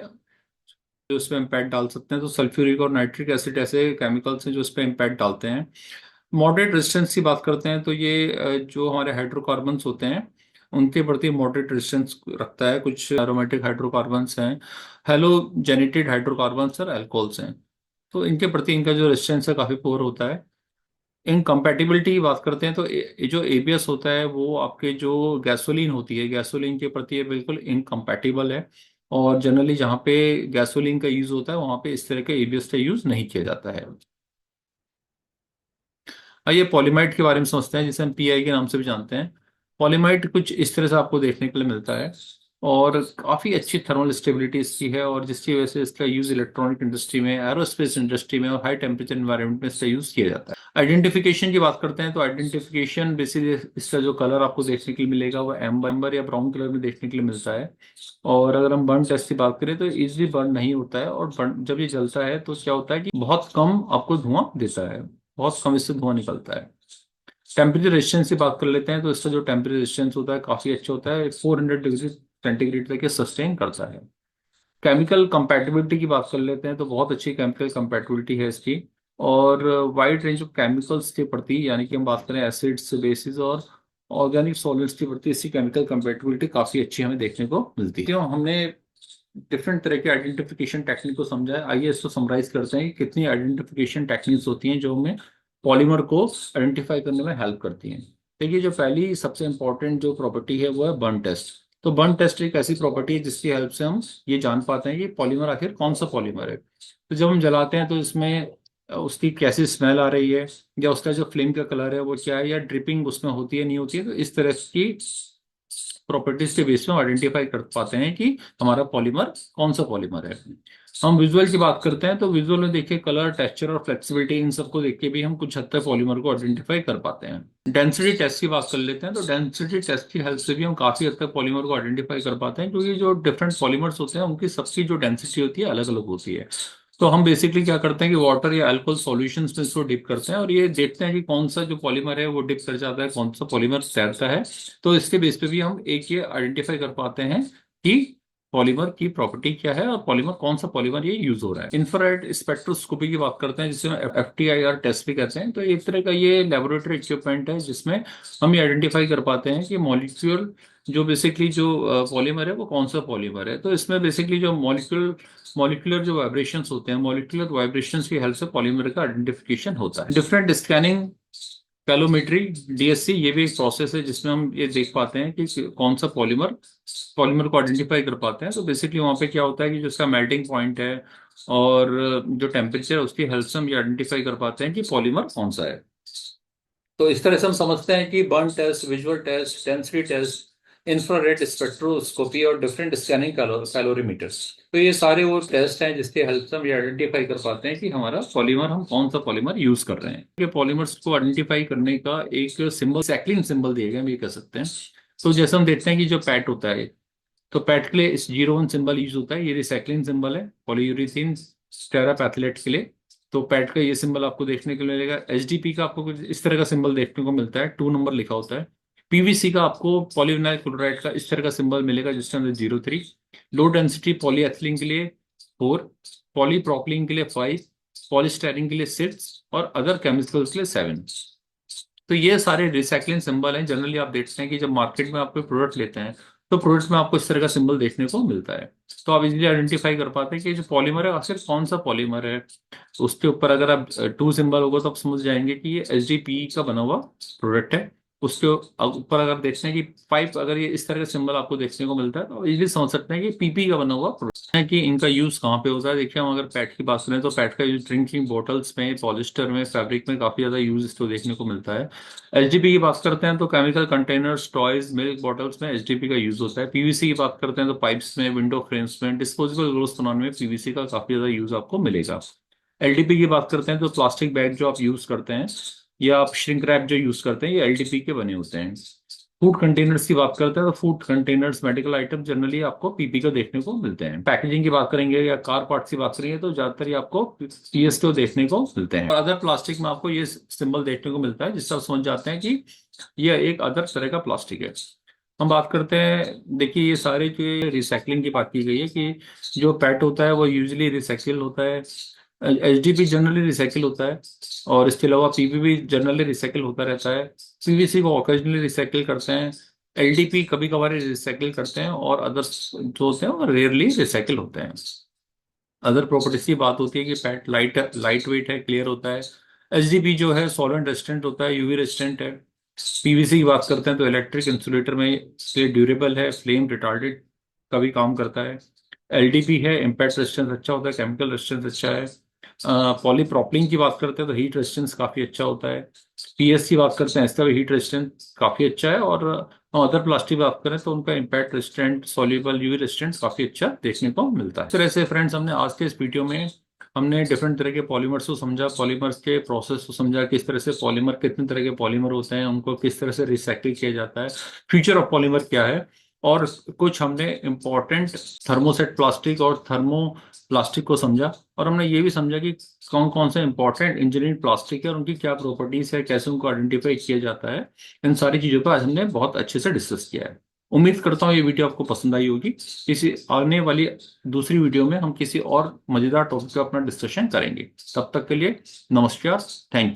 जो इस पर इम्पैक्ट डाल सकते हैं, तो सल्फ्यूरिक और नाइट्रिक एसिड ऐसे केमिकल्स हैं जो इस पर इम्पैक्ट डालते हैं। मॉडरेट रेजिस्टेंस की बात करते हैं तो ये जो हमारे हाइड्रोकार्बन्स होते हैं उनके प्रति मॉडरेट रेजिस्टेंस रखता है। कुछ एरोमेटिक हाइड्रोकार्बन्स हैं, हेलोजेनेटेड हाइड्रोकार्बन्स और अल्कोहल्स हैं, तो इनके प्रति इनका जो रेजिस्टेंस है काफी पुअर होता है। इनकम्पैटिबिलिटी की बात करते हैं तो जो एबीएस होता है वो आपके जो गैसोलीन होती है, गैसोलीन के प्रति ये बिल्कुल इनकम्पैटिबल है, और जनरली जहाँ पे गैसोलीन का यूज होता है वहाँ पे इस तरह के एबीएस का यूज नहीं किया जाता है। आइए पॉलीमाइड के बारे में समझते हैं, जिसे हम पीआई के नाम से भी जानते हैं। पॉलीमाइड कुछ इस तरह से आपको देखने के लिए मिलता है, और काफ़ी अच्छी थर्मल स्टेबिलिटी इसकी है, और जिसकी वजह से इसका यूज़ इलेक्ट्रॉनिक इंडस्ट्री में, एरोस्पेस इंडस्ट्री में और हाई टेम्परेचर इन्वायरमेंट में इसका यूज़ किया जाता है। आइडेंटिफिकेशन की बात करते हैं तो आइडेंटिफिकेशन बेसिकली इसका जो कलर आपको देखने के लिए मिलेगा वो एम्बर या ब्राउन कलर में देखने के लिए मिलता है। और अगर हम बर्न टेस्ट की बात करें तो इजीली बर्न नहीं होता है, और जब ये जलता है तो क्या होता है कि बहुत कम आपको धुआं देता है, बहुत कम इससे धुआं निकलता है। टेम्परेचर रेजिस्टेंस की बात कर लेते हैं तो इसका जो टेम्परेचर रेजिस्टेंस होता है काफी अच्छा होता है, 400 डिग्री सेंटीग्रेड तक ये सस्टेन करता है। केमिकल कंपैटिबिलिटी की बात कर लेते हैं तो बहुत अच्छी केमिकल कंपैटिबिलिटी है इसकी, और वाइड रेंज ऑफ केमिकल्स के प्रति, यानी कि हम बात करें एसिड्स, बेसिस और ऑर्गेनिक सॉलिड्स के प्रति इसकी केमिकल कंपैटिबिलिटी काफी अच्छी हमें देखने को मिलती है। तो हमने डिफरेंट तरह के आइडेंटिफिकेशन टेक्निक को समझा है। आइए इसको समराइज करते हैं कि कितनी आइडेंटिफिकेशन टेक्निक्स होती हैं जो हमें पॉलीमर को आइडेंटिफाई करने में हेल्प करती हैं। देखिए जो पहली सबसे इंपॉर्टेंट जो प्रॉपर्टी है वो है बर्न टेस्ट। तो बर्न टेस्ट एक ऐसी प्रॉपर्टी है जिसकी हेल्प से हम ये जान पाते हैं कि पॉलीमर आखिर कौन सा पॉलीमर है। तो जब हम जलाते हैं तो इसमें उसकी कैसी स्मेल आ रही है, या उसका जो फ्लेम का कलर है वो क्या है, या ड्रिपिंग उसमें होती है नहीं होती है, तो इस तरह की प्रॉपर्टीज के बेस पे हम आइडेंटिफाई कर पाते हैं कि हमारा पॉलीमर कौन सा पॉलीमर है। हम विजुअल की बात करते हैं तो विजुअल में देखिए कलर, टेक्सचर और फ्लेक्सिबिलिटी, इन सबको देख के भी हम कुछ हद तक पॉलीमर को आइडेंटिफाई कर पाते हैं। डेंसिटी टेस्ट की बात कर लेते हैं तो डेंसिटी टेस्ट की हेल्प से भी हम काफी हद तक पॉलीमर को आइडेंटिफाई कर पाते हैं, क्योंकि जो डिफरेंट पॉलीमर्स होते हैं उनकी सबकी जो डेंसिटी होती है अलग अलग होती है। तो हम बेसिकली क्या करते हैं कि वाटर या अल्कोहल सॉल्यूशंस में इसको डिप करते हैं और ये देखते हैं कि कौन सा जो पॉलीमर है वो डिप कर जाता है, कौन सा पॉलीमर तैरता है। तो इसके बेस पे भी हम एक ये आइडेंटिफाई कर पाते हैं कि पॉलीमर की प्रॉपर्टी क्या है और पॉलीमर कौन सा पॉलीमर ये यूज हो रहा है। इंफ्रारेड स्पेक्ट्रोस्कोपी की बात करते हैं जिसे FTIR टेस्ट भी कहते हैं। तो एक तरह का ये लेबोरेटरी इक्विपमेंट है जिसमें हम ये आइडेंटिफाई कर पाते हैं कि मॉलिक्यूल जो बेसिकली जो पॉलीमर है वो कौन सा पॉलीमर है। तो इसमें बेसिकली जो मॉलिक्यूलर जो वाइब्रेशंस होते हैं, मॉलिक्यूलर वाइब्रेशंस की हेल्प से पॉलीमर का आइडेंटिफिकेशन होता है। डिफरेंट स्कैनिंग कैलोमेट्री, DSC, ये भी एक प्रोसेस है जिसमें हम ये देख पाते हैं कि कौन सा पॉलीमर को आइडेंटिफाई कर पाते हैं। तो बेसिकली वहाँ पे क्या होता है कि जो इसका मेल्टिंग पॉइंट है और जो टेम्परेचर है उसकी हेल्प से हम ये आइडेंटिफाई कर पाते हैं कि पॉलीमर कौन सा है। तो इस तरह से हम समझते हैं कि burn test, visual test, density test, infrared spectroscopy और डिफरेंट स्कैनिंग कैलोरीमीटर्स, तो ये सारे वो टेस्ट हैं जिसके हेल्प से हम ये आइडेंटिफाई कर पाते हैं कि हमारा पॉलीमर, हम कौन सा पॉलीमर यूज कर रहे हैं। ये पॉलीमर्स को आइडेंटिफाई करने का एक सिंबल, रिसाइक्लिंग सिंबल दिया गया, हम ये कह सकते हैं। तो जैसे हम देखते हैं कि जो पैट होता है, तो पैट के लिए इस 01 सिंबल यूज होता है, ये रिसाइक्लिंग सिंबल है पॉलीयूरेथीन टेरापैथलेट के लिए। तो पैट का ये सिंबल आपको देखने को मिलेगा। HDP का आपको कुछ इस तरह का सिंबल देखने को मिलता है, 2 नंबर लिखा होता है। PVC का आपको पॉलीविनाइल क्लोराइड का इस तरह का सिंबल मिलेगा जिसके अंदर 03। लो डेंसिटी पॉलीएथिलीन के लिए 4, पॉलीप्रोपिलीन के लिए 5, पॉलीस्टायरीन के लिए 6 और अदर केमिकल्स के लिए 7। तो ये सारे रिसाइकलिंग सिंबल हैं। जनरली आप देखते हैं कि जब मार्केट में आप कोई प्रोडक्ट लेते हैं तो प्रोडक्ट में आपको इस तरह का सिंबल देखने को मिलता है। तो आप इजीली आइडेंटिफाई कर पाते हैं कि जो पॉलीमर है आखिर कौन सा पॉलीमर है। उसके ऊपर अगर आप 2 सिंबल होगा तो आप समझ जाएंगे कि ये HDPE का बना हुआ प्रोडक्ट है। उसके ऊपर अगर देखते हैं कि 5, अगर ये इस तरह का सिंबल आपको देखने को मिलता है तो इजीली समझ सकते हैं कि PP का बना हुआ प्रोडक्ट है। कि इनका यूज कहाँ पे होता है, देखिए हम अगर पैट की बात करें तो पैट का यूज ड्रिंकिंग बॉटल्स में, पॉलिस्टर में, फैब्रिक में काफी ज्यादा यूज इसको देखने को मिलता है। HDP की बात करते हैं तो chemical containers, toys, milk bottles में HDP का यूज होता है। PVC की बात करते हैं तो पाइप्स में, विंडो फ्रेम्स में, डिस्पोजेबल ग्लास बनाने में PVC का काफी ज्यादा यूज आपको मिलेगा। LDP की बात करते हैं तो प्लास्टिक बैग जो आप यूज करते हैं या आप श्रिंक रैप जो यूज करते हैं, ये LDP के बने होते हैं। फूड कंटेनर्स की बात करते हैं तो food containers, medical item generally आपको PP का देखने को मिलते हैं। पैकेजिंग की बात करेंगे या कार पार्ट्स की बात करेंगे तो ज्यादातर ये आपको PSTO देखने को मिलते हैं। अदर प्लास्टिक में आपको ये सिंबल देखने को मिलता है जिससे आप समझ जाते हैं कि यह एक अदर तरह का प्लास्टिक है। हम बात करते हैं, देखिए ये सारे जो रिसाइकलिंग की बात की गई है कि जो पैट होता है वो यूजली रिसाइकिल होता है, HDP जनरली रिसाइकिल होता है और इसके अलावा PP भी जनरली रिसाइकिल होता रहता है। PVC को ऑकेजनली रिसाइकिल करते हैं, LDP कभी कभार रिसाइकिल करते हैं और अदर्स जो होते हैं वो रेयरली रिसाइकिल होते हैं। अदर प्रॉपर्टीज की बात होती है कि पैट लाइट वेट है, क्लियर होता है। HDP जो है सॉल्वेंट रेजिस्टेंट होता है, UV रेजिस्टेंट है। PVC की बात करते हैं तो इलेक्ट्रिक इंसुलेटर में ये ड्यूरेबल है, फ्लेम रिटार्डेड का भी काम करता है। LDP है, इम्पैक्ट रेजिस्टेंस अच्छा होता है, केमिकल रेजिस्टेंस अच्छा है। पॉलीप्रोपिलीन की बात करते हैं तो हीट रेजिस्टेंस काफी अच्छा होता है। PS की बात करते हैं, इसका भी हीट रेजिस्टेंस काफी अच्छा है। और अदर प्लास्टिक बात करें तो उनका impact resistant, soluble, UV resistant काफी अच्छा देखने को मिलता है। इस तरह से फ्रेंड्स हमने आज के इस वीडियो में हमने डिफरेंट तरह के पॉलीमर्स को समझा, पॉलीमर्स के प्रोसेस को समझा, किस तरह से पॉलीमर, कितने तरह के पॉलीमर होते हैं, उनको किस तरह से रिसाइकिल किया जाता है, फ्यूचर ऑफ पॉलीमर क्या है। और कुछ हमने इंपॉर्टेंट थर्मोसेट प्लास्टिक और थर्मो प्लास्टिक को समझा। और हमने ये भी समझा कि कौन कौन से इंपॉर्टेंट इंजीनियरिंग प्लास्टिक है और उनकी क्या प्रॉपर्टीज है, कैसे उनको आइडेंटिफाई किया जाता है। इन सारी चीज़ों पर आज हमने बहुत अच्छे से डिस्कस किया है। उम्मीद करता हूँ ये वीडियो आपको पसंद आई होगी। किसी आने वाली दूसरी वीडियो में हम किसी और मजेदार टॉपिक पर अपना डिस्कशन करेंगे। तब तक के लिए नमस्कार, थैंक यू।